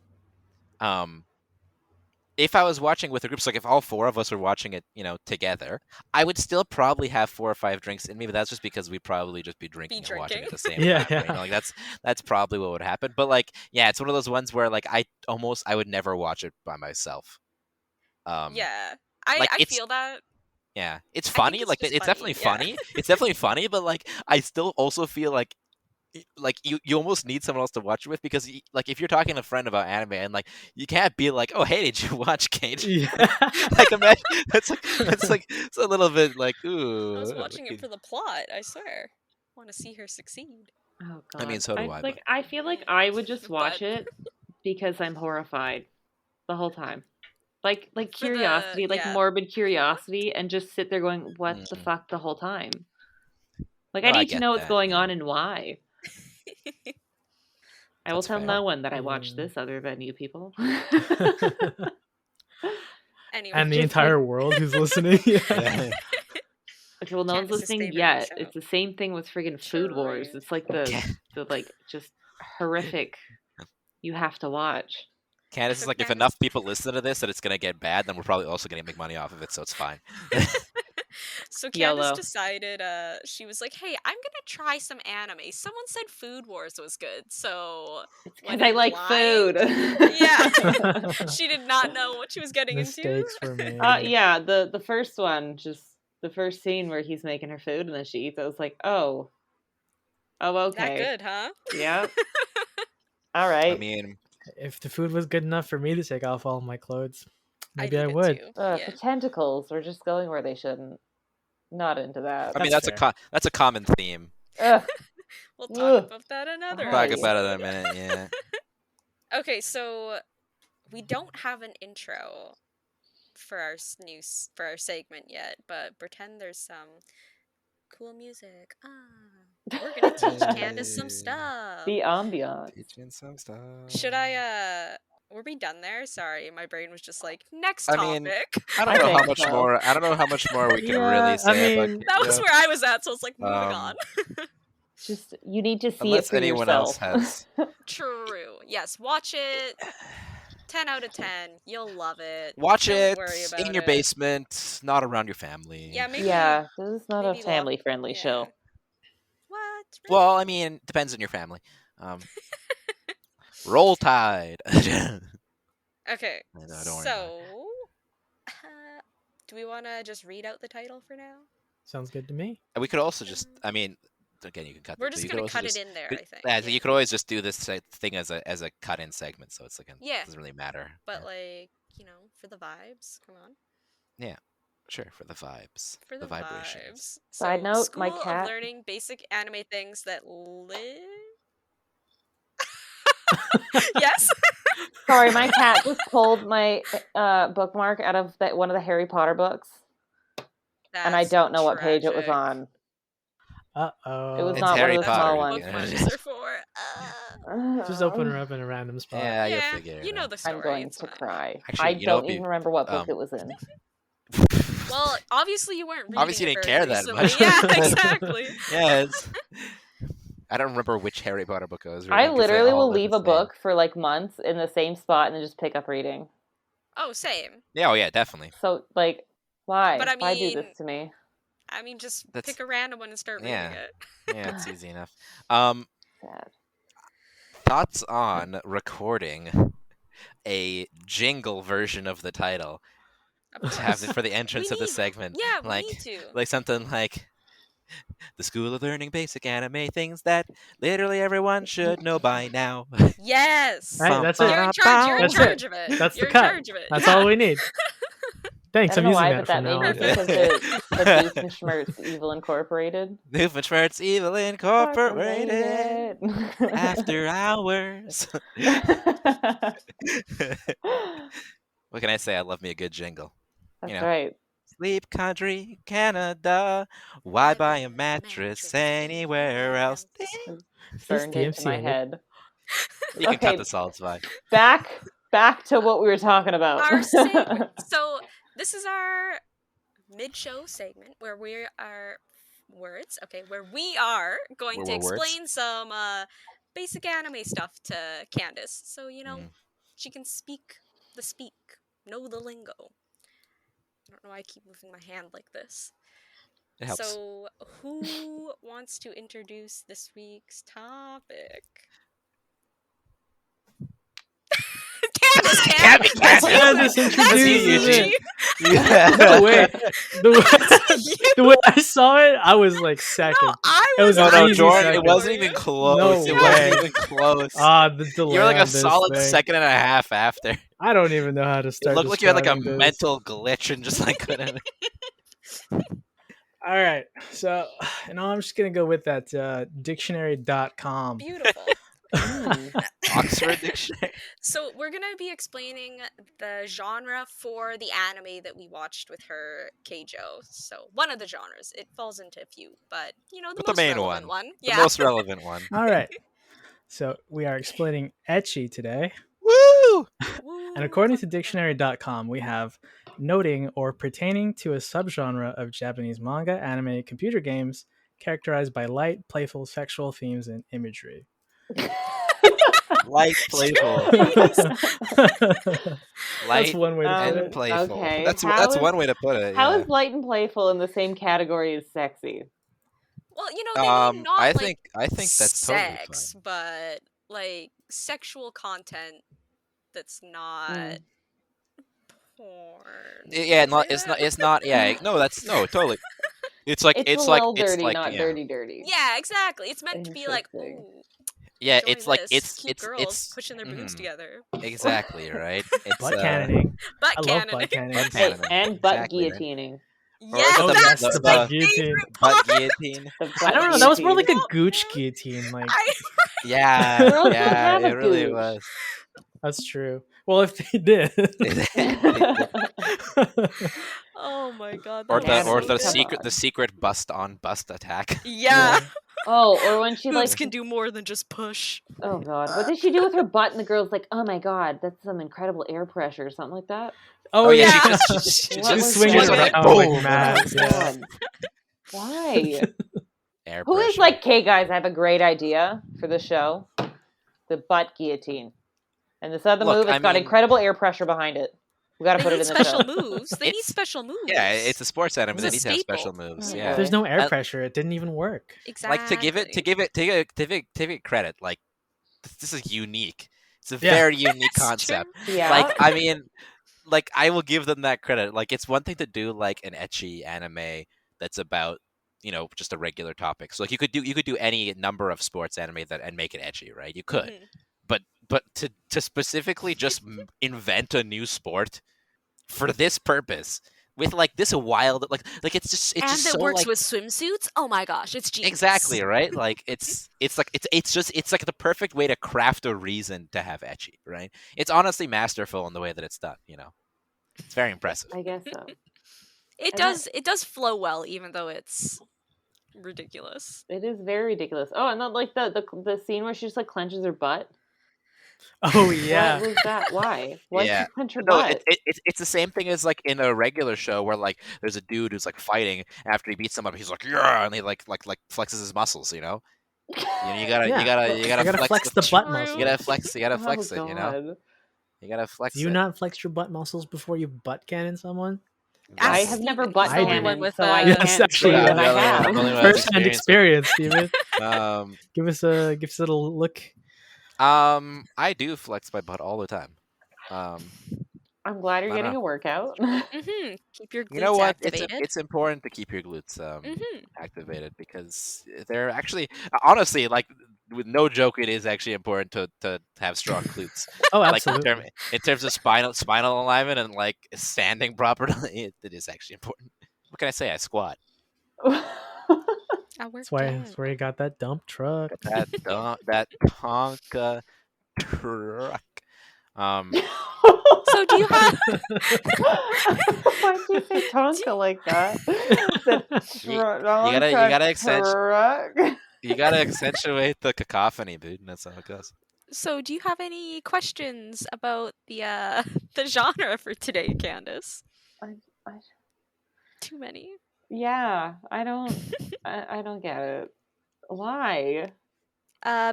Speaker 1: If I was watching with a group, so like if all 4 of us were watching it, together, I would still probably have 4 or 5 drinks in me, but that's just because we'd probably just be drinking and watching
Speaker 2: drinking.
Speaker 1: at the same
Speaker 3: Yeah,
Speaker 1: time. Right?
Speaker 3: yeah.
Speaker 1: Like that's probably what would happen. But like, yeah, it's one of those ones where like I would never watch it by myself.
Speaker 2: Yeah.
Speaker 1: like,
Speaker 2: I
Speaker 1: it's-
Speaker 2: feel that.
Speaker 1: Yeah, it's
Speaker 2: I think
Speaker 1: funny.
Speaker 2: it's
Speaker 1: Like
Speaker 2: just
Speaker 1: it's
Speaker 2: funny,
Speaker 1: definitely
Speaker 2: yeah.
Speaker 1: funny. It's definitely funny, but like I still also feel like you almost need someone else to watch it with, because like if you're talking to a friend about anime and like you can't be like, oh hey, did you watch Keijo?
Speaker 3: Yeah.
Speaker 1: Like imagine that's like it's a little bit like, ooh.
Speaker 2: I was watching it for the plot, I swear. Want to see her succeed.
Speaker 4: Oh god.
Speaker 1: I mean, so do I,
Speaker 4: Like
Speaker 1: but-
Speaker 4: I feel like I would just watch
Speaker 2: But-
Speaker 4: it because I'm horrified the whole time. Like
Speaker 2: For the-
Speaker 4: curiosity, like
Speaker 2: yeah.
Speaker 4: morbid curiosity, and just sit there going, what the
Speaker 1: Mhm.
Speaker 4: fuck the whole time. Like
Speaker 1: No,
Speaker 4: I
Speaker 1: I
Speaker 4: need to
Speaker 1: get
Speaker 4: know what's
Speaker 1: that,
Speaker 4: going
Speaker 1: yeah.
Speaker 4: on and why. I will
Speaker 1: That's
Speaker 4: tell
Speaker 1: fair.
Speaker 4: no one that I watched
Speaker 3: Mm.
Speaker 4: this other than you people.
Speaker 2: Anyway,
Speaker 3: And the
Speaker 4: Just
Speaker 3: entire world who's listening. Yeah.
Speaker 1: Yeah.
Speaker 4: Okay, well, no one's
Speaker 2: Candace's
Speaker 4: listening
Speaker 2: favorite new
Speaker 4: yet.
Speaker 2: show.
Speaker 4: It's the same thing with friggin' Food Wars.
Speaker 2: True.
Speaker 4: It's like the like just horrific. You have to watch.
Speaker 1: Candace is
Speaker 2: So
Speaker 1: like, if
Speaker 2: Candace-
Speaker 1: enough people listen to this, that it's gonna get bad, then we're probably also gonna make money off of it, so it's fine.
Speaker 2: So Candace
Speaker 4: YOLO.
Speaker 2: decided, she was like, hey, I'm gonna try some anime. Someone said Food Wars was good, so
Speaker 4: It's
Speaker 2: When
Speaker 4: because I
Speaker 2: in
Speaker 4: like
Speaker 2: blind-
Speaker 4: food.
Speaker 2: Yeah. she did not know what she was getting
Speaker 3: Mistakes
Speaker 2: into.
Speaker 3: were made.
Speaker 4: Yeah, the first one, just the first scene where he's making her food and then she eats. I was like, oh, okay,
Speaker 2: That good, huh?
Speaker 4: yeah, all right.
Speaker 1: I mean,
Speaker 3: If the food was good enough for me to take off all my clothes, Maybe
Speaker 2: I'd
Speaker 3: I
Speaker 2: leave it
Speaker 3: would.
Speaker 2: too.
Speaker 4: The
Speaker 2: Yeah.
Speaker 4: tentacles are just going where they shouldn't. Not into that.
Speaker 1: I mean,
Speaker 3: That's
Speaker 1: that's a common theme.
Speaker 4: Ugh.
Speaker 2: We'll talk
Speaker 4: Ugh.
Speaker 2: about that another
Speaker 1: Talk
Speaker 4: Right.
Speaker 1: about it in a
Speaker 2: episode.
Speaker 1: minute. Yeah.
Speaker 2: Okay, so we don't have an intro for our for our segment yet, but pretend there's some cool music. We're gonna teach Candace some
Speaker 1: Hey.
Speaker 2: stuff.
Speaker 4: The ambiance.
Speaker 1: Teaching some stuff.
Speaker 2: Should I were we done there? Sorry, my brain was just like, next
Speaker 1: I
Speaker 2: topic.
Speaker 1: mean, I don't
Speaker 4: I
Speaker 1: know how
Speaker 4: think
Speaker 1: much
Speaker 4: so.
Speaker 1: more. I don't know how much more we can
Speaker 3: Yeah,
Speaker 1: really
Speaker 3: I
Speaker 1: say about
Speaker 3: mean-
Speaker 2: That was
Speaker 1: Keijo.
Speaker 2: where I was at, so it's like moving
Speaker 1: Um,
Speaker 2: on.
Speaker 4: Just you need to see it
Speaker 1: Unless
Speaker 4: for
Speaker 1: anyone
Speaker 4: yourself.
Speaker 1: else has.
Speaker 2: True. Yes, watch it. 10 out of 10. You'll love it.
Speaker 1: Watch
Speaker 2: Don't
Speaker 1: it
Speaker 2: worry about
Speaker 1: in your
Speaker 2: it.
Speaker 1: basement, not around your family.
Speaker 2: Yeah, maybe.
Speaker 4: Yeah, this is not a
Speaker 2: maybe lock-
Speaker 4: family-friendly
Speaker 2: yeah.
Speaker 4: show.
Speaker 2: What?
Speaker 1: Well,
Speaker 2: Really?
Speaker 1: I mean, depends on your family. Roll Tide.
Speaker 2: Okay.
Speaker 1: No, don't worry about it.
Speaker 2: So, do we want to just read out the title for now?
Speaker 3: Sounds good to me.
Speaker 1: And we could also just. I mean, again, you can cut.
Speaker 2: We're
Speaker 1: but
Speaker 2: just
Speaker 1: you could
Speaker 2: gonna
Speaker 1: also
Speaker 2: cut
Speaker 1: just,
Speaker 2: it in there,
Speaker 1: but-
Speaker 2: I think.
Speaker 1: Yeah, you could always just do this thing as a cut-in segment, so it's like
Speaker 2: Yeah.
Speaker 1: it doesn't really matter.
Speaker 2: But
Speaker 1: Yeah.
Speaker 2: like, for the vibes. Come on.
Speaker 1: Sure, for the vibes,
Speaker 2: For the
Speaker 1: vibrations.
Speaker 2: vibes.
Speaker 4: Side
Speaker 2: So,
Speaker 4: note,
Speaker 2: School
Speaker 4: my
Speaker 2: of
Speaker 4: cat-
Speaker 2: Learning Basic Anime Things That Live. Yes.
Speaker 4: Sorry, my cat just pulled my bookmark out of one of the Harry Potter books, and I
Speaker 2: That's
Speaker 4: don't know what page it was
Speaker 2: tragic.
Speaker 4: on.
Speaker 3: Uh-oh.
Speaker 4: It was
Speaker 1: It's
Speaker 4: not
Speaker 1: Harry
Speaker 4: one of the
Speaker 2: That's
Speaker 4: small
Speaker 2: what
Speaker 1: Potter,
Speaker 4: ones.
Speaker 2: bookmarks are for.
Speaker 3: Just open her up in a random spot.
Speaker 1: Yeah, you'll
Speaker 2: Yeah,
Speaker 1: figure it
Speaker 2: you know
Speaker 1: out.
Speaker 2: the story.
Speaker 4: I'm going
Speaker 2: it's
Speaker 4: to
Speaker 2: fine.
Speaker 4: cry.
Speaker 1: Actually,
Speaker 4: I
Speaker 1: you know
Speaker 4: don't
Speaker 1: what'd be-
Speaker 4: even remember what book
Speaker 1: um,
Speaker 4: it was in.
Speaker 2: Well, obviously you weren't reading
Speaker 1: Obviously you
Speaker 2: it
Speaker 1: didn't
Speaker 2: very
Speaker 1: care that
Speaker 2: recently.
Speaker 1: much.
Speaker 2: Yeah, exactly.
Speaker 1: Yeah, I don't remember which Harry Potter book I was reading.
Speaker 4: I
Speaker 1: 'cause they
Speaker 4: literally
Speaker 1: all
Speaker 4: will
Speaker 1: are the
Speaker 4: leave a
Speaker 1: same.
Speaker 4: book for like months in the same spot and then just pick up reading.
Speaker 2: Oh, same.
Speaker 1: Yeah, oh yeah, definitely.
Speaker 4: So like, why?
Speaker 2: But I
Speaker 4: Why do
Speaker 2: mean-
Speaker 4: this to me?
Speaker 2: Just
Speaker 1: That's-
Speaker 2: pick a random one and start reading
Speaker 1: Yeah.
Speaker 2: it.
Speaker 1: Yeah, it's easy enough.
Speaker 4: Sad.
Speaker 1: Thoughts on recording a jingle version of the title
Speaker 2: Of
Speaker 1: to have
Speaker 2: course.
Speaker 1: it for the entrance of the
Speaker 2: need-
Speaker 1: segment?
Speaker 2: Yeah, we
Speaker 1: like
Speaker 2: need to.
Speaker 1: like something like the School of Learning Basic Anime Things That Literally Everyone Should Know by Now.
Speaker 2: Yes.
Speaker 3: Right, that's
Speaker 2: You're
Speaker 3: it.
Speaker 2: in charge. You're in
Speaker 3: That's it.
Speaker 2: charge of it.
Speaker 3: That's the
Speaker 2: You're in
Speaker 3: cut.
Speaker 2: charge of it.
Speaker 3: That's
Speaker 2: yeah.
Speaker 3: all we need. Thanks,
Speaker 4: I don't
Speaker 3: I'm
Speaker 4: know
Speaker 3: using
Speaker 4: why,
Speaker 3: that
Speaker 4: but that
Speaker 3: from now
Speaker 4: made me
Speaker 3: on.
Speaker 4: think of the Doofenshmirtz Evil Incorporated.
Speaker 1: Doofenshmirtz Evil Incorporated. After hours. What can I say? I love me a good jingle.
Speaker 4: That's
Speaker 1: You know.
Speaker 4: right.
Speaker 1: Sleep Country, Canada. Why buy a mattress anywhere else?
Speaker 4: Burned into my
Speaker 3: DMCing it.
Speaker 4: head.
Speaker 1: You can
Speaker 4: Okay.
Speaker 1: cut this all, it's fine.
Speaker 4: Back to what we were talking about.
Speaker 2: Our segment. So this is our mid-show segment where we are where we are going
Speaker 1: Where
Speaker 2: to
Speaker 1: we're words?
Speaker 2: explain some basic anime stuff to Candace, so she can speak the speak, know the lingo. I don't know why I keep moving my hand like this.
Speaker 1: It helps.
Speaker 2: So, who wants to introduce this week's topic? Candace can.
Speaker 1: Candace can.
Speaker 3: Candace
Speaker 2: That's
Speaker 3: introduces
Speaker 2: easy.
Speaker 3: it. No way. The way I saw it, I was like second.
Speaker 2: No, I
Speaker 3: It was
Speaker 2: was
Speaker 3: an
Speaker 1: No,
Speaker 3: easy
Speaker 1: Jordan,
Speaker 3: second.
Speaker 1: it wasn't even close.
Speaker 3: No
Speaker 1: it
Speaker 3: way.
Speaker 1: wasn't even close.
Speaker 3: The delay.
Speaker 1: You were like a
Speaker 3: on this
Speaker 1: solid
Speaker 3: thing.
Speaker 1: second and a half after.
Speaker 3: I don't even know how to
Speaker 1: It
Speaker 3: start.
Speaker 1: looked like you had like a
Speaker 3: describing this.
Speaker 1: mental glitch and just like couldn't.
Speaker 3: All right. So, I'm just going to go with that dictionary.com.
Speaker 2: beautiful.
Speaker 1: Oxford Dictionary.
Speaker 2: So we're gonna be explaining the genre for the anime that we watched with her, Keijo. So one of the genres. It falls into a few, but the
Speaker 1: But the
Speaker 2: most
Speaker 1: main
Speaker 2: relevant
Speaker 1: one.
Speaker 2: one.
Speaker 1: The
Speaker 2: Yeah.
Speaker 1: most relevant one.
Speaker 3: All right. So, we are explaining ecchi today.
Speaker 1: Woo!
Speaker 2: Woo,
Speaker 3: And according to
Speaker 2: fuck.
Speaker 3: dictionary.com, we have noting or pertaining to a subgenre of Japanese manga, anime, computer games characterized by light, playful, sexual themes and imagery.
Speaker 1: Light, playful. Light
Speaker 3: one way to put
Speaker 1: and
Speaker 3: it.
Speaker 1: playful.
Speaker 4: Okay.
Speaker 1: That's
Speaker 4: How is-
Speaker 1: one way to put it.
Speaker 4: How
Speaker 1: yeah.
Speaker 4: is light and playful in the same category as sexy?
Speaker 2: Well, they mean not
Speaker 1: I
Speaker 2: like
Speaker 1: think that's totally
Speaker 2: sex,
Speaker 1: fine.
Speaker 2: but like sexual content that's not porn.
Speaker 1: Yeah,
Speaker 2: Say
Speaker 1: it's
Speaker 2: that?
Speaker 1: not. It's not. Yeah, no, totally. It's like
Speaker 4: It's a
Speaker 1: like
Speaker 4: little dirty,
Speaker 1: it's like
Speaker 4: not
Speaker 1: yeah.
Speaker 4: dirty.
Speaker 2: Yeah, exactly. It's meant to be like,
Speaker 4: Interesting.
Speaker 2: ooh,
Speaker 1: Yeah,
Speaker 2: Join
Speaker 1: it's like
Speaker 2: this. Cute girls
Speaker 1: it's
Speaker 2: pushing their boobs
Speaker 1: mhm,
Speaker 2: together.
Speaker 1: exactly right. It's
Speaker 3: Butt cannoning.
Speaker 2: Butt
Speaker 3: I love butt
Speaker 2: cannoning.
Speaker 1: butt
Speaker 3: cannons.
Speaker 4: Hey,
Speaker 1: cannoning,
Speaker 4: and butt
Speaker 1: exactly right.
Speaker 4: guillotining.
Speaker 1: Or is
Speaker 2: Yes,
Speaker 1: it
Speaker 3: Oh
Speaker 1: the
Speaker 3: yes,
Speaker 2: that's
Speaker 3: the
Speaker 2: my
Speaker 3: butt
Speaker 1: the
Speaker 3: guillotine.
Speaker 2: favorite
Speaker 1: butt
Speaker 2: part.
Speaker 1: guillotine?
Speaker 4: The
Speaker 3: I
Speaker 4: butt
Speaker 3: don't know. That was more like
Speaker 4: guillotine.
Speaker 3: a gooch guillotine. Like
Speaker 2: I
Speaker 1: Yeah,
Speaker 4: Girls don't
Speaker 1: yeah,
Speaker 4: have
Speaker 1: it
Speaker 4: a
Speaker 1: really
Speaker 4: gooch.
Speaker 1: was.
Speaker 3: that's true. Well, if they did.
Speaker 1: They did.
Speaker 2: Oh my god,
Speaker 1: Or
Speaker 2: that was
Speaker 1: the
Speaker 2: so
Speaker 4: Cannoning, come
Speaker 2: good.
Speaker 1: secret
Speaker 4: on.
Speaker 1: bust on bust attack.
Speaker 2: Yeah.
Speaker 3: Yeah.
Speaker 4: Oh, or when she
Speaker 2: Boobs
Speaker 4: like,
Speaker 2: can do more than just push.
Speaker 4: oh god, what did she do with her butt? And the girl's like, oh my god, that's some incredible air pressure or something like that.
Speaker 3: Oh
Speaker 1: Oh yeah,
Speaker 3: yeah.
Speaker 1: she
Speaker 2: Yeah.
Speaker 1: just
Speaker 4: What
Speaker 3: She's
Speaker 4: was
Speaker 3: swinging it
Speaker 1: just
Speaker 4: that?
Speaker 1: like
Speaker 3: around like
Speaker 1: boom.
Speaker 4: Oh my
Speaker 3: mad. Yeah.
Speaker 4: god, why?
Speaker 1: Air
Speaker 4: Who is
Speaker 1: pressure.
Speaker 4: like, okay, guys, I have a great idea for the show: the butt guillotine. And this other
Speaker 1: Look,
Speaker 4: move,
Speaker 1: I
Speaker 4: it's got
Speaker 1: mean,
Speaker 4: incredible air pressure behind it. We got to
Speaker 2: They
Speaker 4: put it
Speaker 2: need
Speaker 4: in the
Speaker 2: special
Speaker 4: show.
Speaker 2: moves. They need
Speaker 1: it's
Speaker 2: special moves.
Speaker 1: yeah, it's a sports anime.
Speaker 2: It's
Speaker 1: They
Speaker 2: a
Speaker 1: need to have special
Speaker 2: staple.
Speaker 1: moves.
Speaker 4: Oh,
Speaker 1: Yeah,
Speaker 3: If
Speaker 4: boy.
Speaker 3: there's no air
Speaker 1: and,
Speaker 3: pressure, it didn't even work.
Speaker 1: like to give
Speaker 2: Exactly.
Speaker 1: it credit. Like this is unique. It's a
Speaker 3: Yeah.
Speaker 1: very unique
Speaker 2: It's
Speaker 1: concept.
Speaker 2: true.
Speaker 4: Yeah.
Speaker 1: Like I mean, like I will give them that credit. Like it's one thing to do like an ecchi anime that's about just a regular topic. So like you could do any number of sports anime that and make it ecchi, right? You could.
Speaker 2: Mhm.
Speaker 1: But to specifically just invent a new sport for this purpose with like this wild like it's
Speaker 2: And
Speaker 1: just
Speaker 2: it
Speaker 1: so
Speaker 2: works
Speaker 1: like
Speaker 2: with swimsuits. Oh my gosh, it's genius.
Speaker 1: exactly right. Like it's like it's like the perfect way to craft a reason to have ecchi, right? It's honestly masterful in the way that it's done. It's very impressive.
Speaker 4: I guess so.
Speaker 2: It
Speaker 4: And that-
Speaker 2: does flow well, even though it's ridiculous.
Speaker 4: It is very ridiculous. Oh, and then like the scene where she just like clenches her butt.
Speaker 3: Oh yeah.
Speaker 4: What was that? Why? Why did
Speaker 1: Yeah.
Speaker 4: she clench her
Speaker 1: No,
Speaker 4: butt?
Speaker 1: it's the same thing as like in a regular show where like there's a dude who's like fighting after he beats someone, he's like yeah, and he like flexes his muscles. You gotta
Speaker 3: Yeah.
Speaker 1: you gotta
Speaker 3: I gotta flex the butt
Speaker 2: True.
Speaker 3: muscle.
Speaker 1: you gotta flex
Speaker 4: Oh
Speaker 1: it.
Speaker 4: god.
Speaker 1: You gotta flex
Speaker 3: Do you
Speaker 1: it.
Speaker 3: not flex your butt muscles before you butt cannon someone?
Speaker 4: I
Speaker 2: Ask
Speaker 4: have never
Speaker 2: Steven.
Speaker 4: butt
Speaker 2: He's the only
Speaker 3: cannoned,
Speaker 2: one with
Speaker 4: so I
Speaker 3: Yes,
Speaker 4: can't
Speaker 3: actually,
Speaker 4: say
Speaker 3: yeah.
Speaker 4: that I have.
Speaker 1: The only one
Speaker 3: First hand
Speaker 1: experience
Speaker 3: experience, Steven.
Speaker 1: Um,
Speaker 3: Give us a little look.
Speaker 1: I do flex my butt all the time.
Speaker 4: I'm glad you're
Speaker 1: I don't
Speaker 4: getting
Speaker 1: know.
Speaker 4: a workout.
Speaker 2: Keep your
Speaker 1: You know
Speaker 2: glutes
Speaker 1: what?
Speaker 2: activated.
Speaker 1: It's important to keep your glutes
Speaker 2: Mhm.
Speaker 1: activated because they're actually honestly like with no joke, it is actually important to have strong glutes.
Speaker 3: Oh,
Speaker 1: Like
Speaker 3: absolutely.
Speaker 1: in terms of spinal alignment and like standing properly, it is actually important. What can I say? I squat.
Speaker 2: I worked
Speaker 3: That's
Speaker 2: out.
Speaker 3: where you got that dump truck.
Speaker 1: That Tonka truck.
Speaker 2: So do you have
Speaker 4: Why'd you say Tonka like that? The
Speaker 1: You gotta
Speaker 4: truck.
Speaker 1: you gotta accentuate the cacophony, dude. And that's how it goes.
Speaker 2: so do you have any questions about the the genre for today, Candace?
Speaker 4: I, I,
Speaker 2: Too many.
Speaker 4: yeah, I don't get it. Why?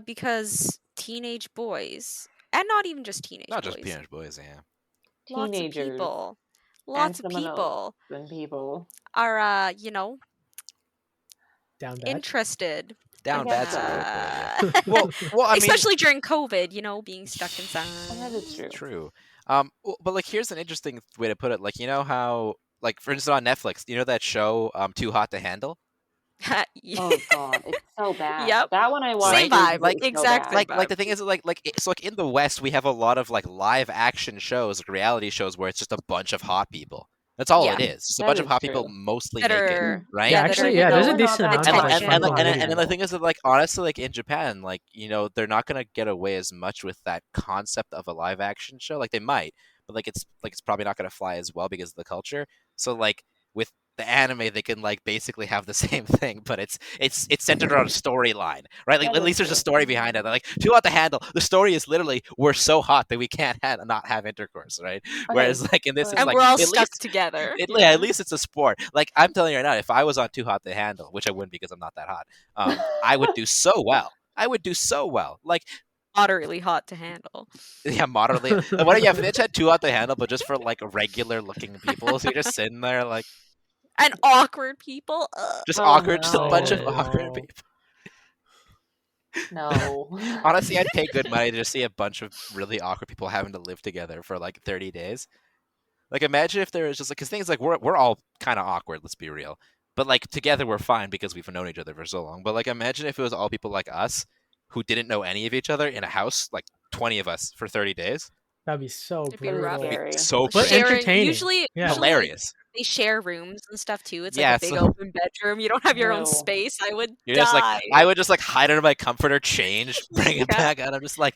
Speaker 2: Because teenage boys, and not even just teenage
Speaker 1: Not just
Speaker 2: boys,
Speaker 1: teenage boys, yeah.
Speaker 2: lots of
Speaker 4: Teenagers
Speaker 2: people,
Speaker 4: and
Speaker 2: lots of
Speaker 4: someone else
Speaker 2: people
Speaker 4: and people.
Speaker 2: are
Speaker 3: Down bad.
Speaker 2: interested.
Speaker 1: Down
Speaker 4: guess
Speaker 1: bad's
Speaker 4: so.
Speaker 1: a good word, yeah. Well, I mean,
Speaker 2: especially during COVID, being stuck inside.
Speaker 4: That is true.
Speaker 1: true. But like, here's an interesting way to put it. Like, you know how, like, for instance, on Netflix, you know that show, Too Hot to Handle?
Speaker 4: Oh god, it's so bad.
Speaker 2: Yep.
Speaker 4: That one I watched.
Speaker 2: Same
Speaker 1: Right?
Speaker 2: vibe.
Speaker 1: Like,
Speaker 2: Exact same
Speaker 1: like the
Speaker 2: vibe.
Speaker 1: thing is, so like in the West, we have a lot of like live action shows, like reality shows, where it's just a bunch of hot people. That's all
Speaker 2: Yeah.
Speaker 1: it is. Just a
Speaker 4: That
Speaker 1: bunch of
Speaker 4: is
Speaker 1: hot people,
Speaker 4: true.
Speaker 1: mostly
Speaker 2: That
Speaker 1: naked,
Speaker 2: are
Speaker 1: right?
Speaker 3: Yeah,
Speaker 2: that
Speaker 3: actually,
Speaker 2: are,
Speaker 3: yeah, there's a
Speaker 4: we're not
Speaker 3: decent
Speaker 4: that
Speaker 3: amount
Speaker 1: and
Speaker 3: of
Speaker 4: hot.
Speaker 3: like frontal
Speaker 1: and
Speaker 3: nudity.
Speaker 1: the thing is that like honestly like in Japan like they're not gonna get away as much with that concept of a live action show, like they might, but like it's probably not gonna fly as well because of the culture. So like with the anime they can like basically have the same thing, but it's centered on a storyline, right? Like
Speaker 4: That
Speaker 1: at
Speaker 4: is
Speaker 1: least there's a
Speaker 4: true.
Speaker 1: story behind it. They're like too hot to handle. The story is literally we're so hot that we can't not have intercourse, right? Whereas like in this it's
Speaker 2: and
Speaker 1: like
Speaker 2: we're all
Speaker 1: at
Speaker 2: stuck
Speaker 1: least
Speaker 2: together.
Speaker 1: yeah, at least it's a sport. Like I'm telling you right now, if I was on Too Hot to Handle, which I wouldn't because I'm not that hot, I would do so well. I would do so well. Like
Speaker 2: Moderately hot to handle.
Speaker 1: yeah, moderately. Like, what if Mitch had Too Hot to Handle, but just for like regular looking people? So you're just sitting there like
Speaker 2: And awkward people.
Speaker 1: just
Speaker 4: Oh,
Speaker 1: awkward, just a bunch of
Speaker 3: no.
Speaker 1: awkward people.
Speaker 4: No.
Speaker 1: Honestly, I'd pay good money to just see a bunch of really awkward people having to live together for like 30 days. Like imagine if there was just like because things like we're all kind of awkward. Let's be real. But like together we're fine because we've known each other for so long. But like imagine if it was all people like us who didn't know any of each other in a house, like 20 of us for 30 days.
Speaker 3: That'd be so
Speaker 2: It'd be
Speaker 3: brutal.
Speaker 2: rough.
Speaker 4: Scary.
Speaker 1: So
Speaker 3: But
Speaker 1: crazy.
Speaker 3: entertaining.
Speaker 2: Usually,
Speaker 3: Yeah.
Speaker 1: Hilarious.
Speaker 2: they share rooms and stuff too. It's
Speaker 1: Yeah,
Speaker 2: like a big
Speaker 1: so-
Speaker 2: open bedroom. You don't have your own
Speaker 4: No.
Speaker 2: space. I would
Speaker 1: You're
Speaker 2: die.
Speaker 1: just like, I would just like hide under my comforter, change, bring it
Speaker 2: Yeah.
Speaker 1: back out. I'm just like,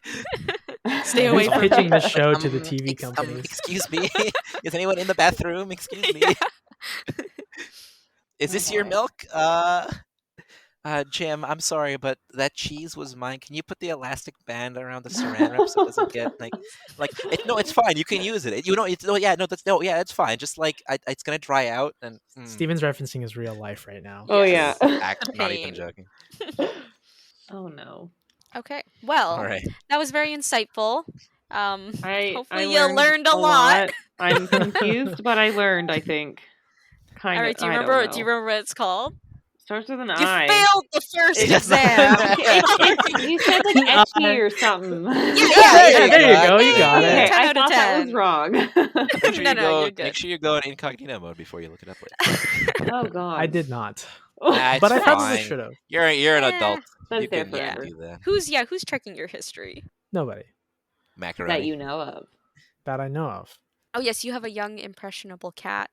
Speaker 2: Stay away
Speaker 3: Who's
Speaker 2: from
Speaker 3: pitching
Speaker 2: me.
Speaker 3: this show to the TV
Speaker 1: ex-
Speaker 3: companies?
Speaker 1: excuse me, is anyone in the bathroom? Excuse me. Is
Speaker 4: Oh,
Speaker 1: this your
Speaker 4: boy.
Speaker 1: milk? Jim, I'm sorry, but that cheese was mine. Can you put the elastic band around the saran wrap so it doesn't get no, it's fine. You can use it. It's fine. Just like it's gonna dry out and.
Speaker 3: Steven's referencing his real life right now.
Speaker 4: Oh
Speaker 2: Yes.
Speaker 4: yeah.
Speaker 1: Not even
Speaker 2: Pain.
Speaker 1: joking.
Speaker 4: Oh no.
Speaker 2: Okay. Well,
Speaker 1: All right.
Speaker 2: that was very insightful.
Speaker 4: I
Speaker 2: Hopefully you learned a lot.
Speaker 4: lot. I'm confused, but I learned. I think. Kind
Speaker 2: All
Speaker 4: of.
Speaker 2: right. Do you
Speaker 4: I don't
Speaker 2: remember?
Speaker 4: know.
Speaker 2: Do you remember what it's called?
Speaker 4: Starts with an
Speaker 2: You
Speaker 4: I.
Speaker 2: failed the first
Speaker 1: It does
Speaker 2: exam.
Speaker 4: You said like etchy or something.
Speaker 2: Yeah,
Speaker 3: there you go. You got
Speaker 4: Okay,
Speaker 3: it.
Speaker 2: 10
Speaker 4: I
Speaker 2: out of
Speaker 4: thought that
Speaker 2: 10.
Speaker 4: was wrong.
Speaker 1: Make sure
Speaker 2: No,
Speaker 1: you
Speaker 2: no,
Speaker 1: go.
Speaker 2: you're good.
Speaker 1: Make sure you go in incognito mode before you look it up later.
Speaker 4: Oh god.
Speaker 3: I did not,
Speaker 1: Nah,
Speaker 3: but I
Speaker 1: it's
Speaker 3: probably
Speaker 1: fine.
Speaker 3: should have.
Speaker 1: You're an
Speaker 2: Eh,
Speaker 1: adult.
Speaker 4: That's
Speaker 1: You
Speaker 4: there
Speaker 1: can
Speaker 4: forever.
Speaker 1: do that.
Speaker 2: Who's checking your history?
Speaker 3: Nobody
Speaker 1: Macaroni.
Speaker 4: That you know of.
Speaker 3: that I know of.
Speaker 2: Oh yes, you have a young impressionable cat.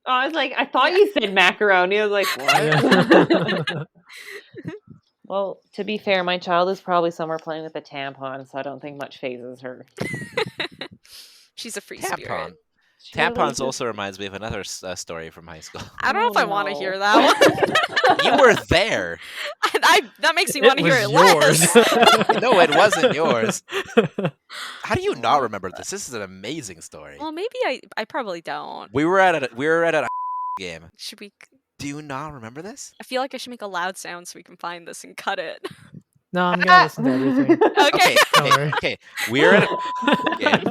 Speaker 4: Oh, I was like, I thought you said macaroni. I was like, what?
Speaker 3: Yeah.
Speaker 4: Well, to be fair, my child is probably somewhere playing with a tampon, so I don't think much phases her.
Speaker 2: She's a free
Speaker 1: Tampon.
Speaker 2: spirit.
Speaker 4: She really
Speaker 1: Tampons
Speaker 4: just-
Speaker 1: also reminds me of another story from high school.
Speaker 2: I don't know if I want to
Speaker 4: no.
Speaker 2: hear that one.
Speaker 1: You were there.
Speaker 2: That makes me want to hear it
Speaker 3: was
Speaker 2: less.
Speaker 1: No, it wasn't yours. How do you not remember this? This is an amazing story.
Speaker 2: Well, maybe I probably don't.
Speaker 1: We were at a game.
Speaker 2: Should we?
Speaker 1: Do you not remember this?
Speaker 2: I feel like I should make a loud sound so we can find this and cut it.
Speaker 3: No, I'm gonna listen to everything.
Speaker 2: Okay.
Speaker 3: Don't worry.
Speaker 1: Okay. We were at a game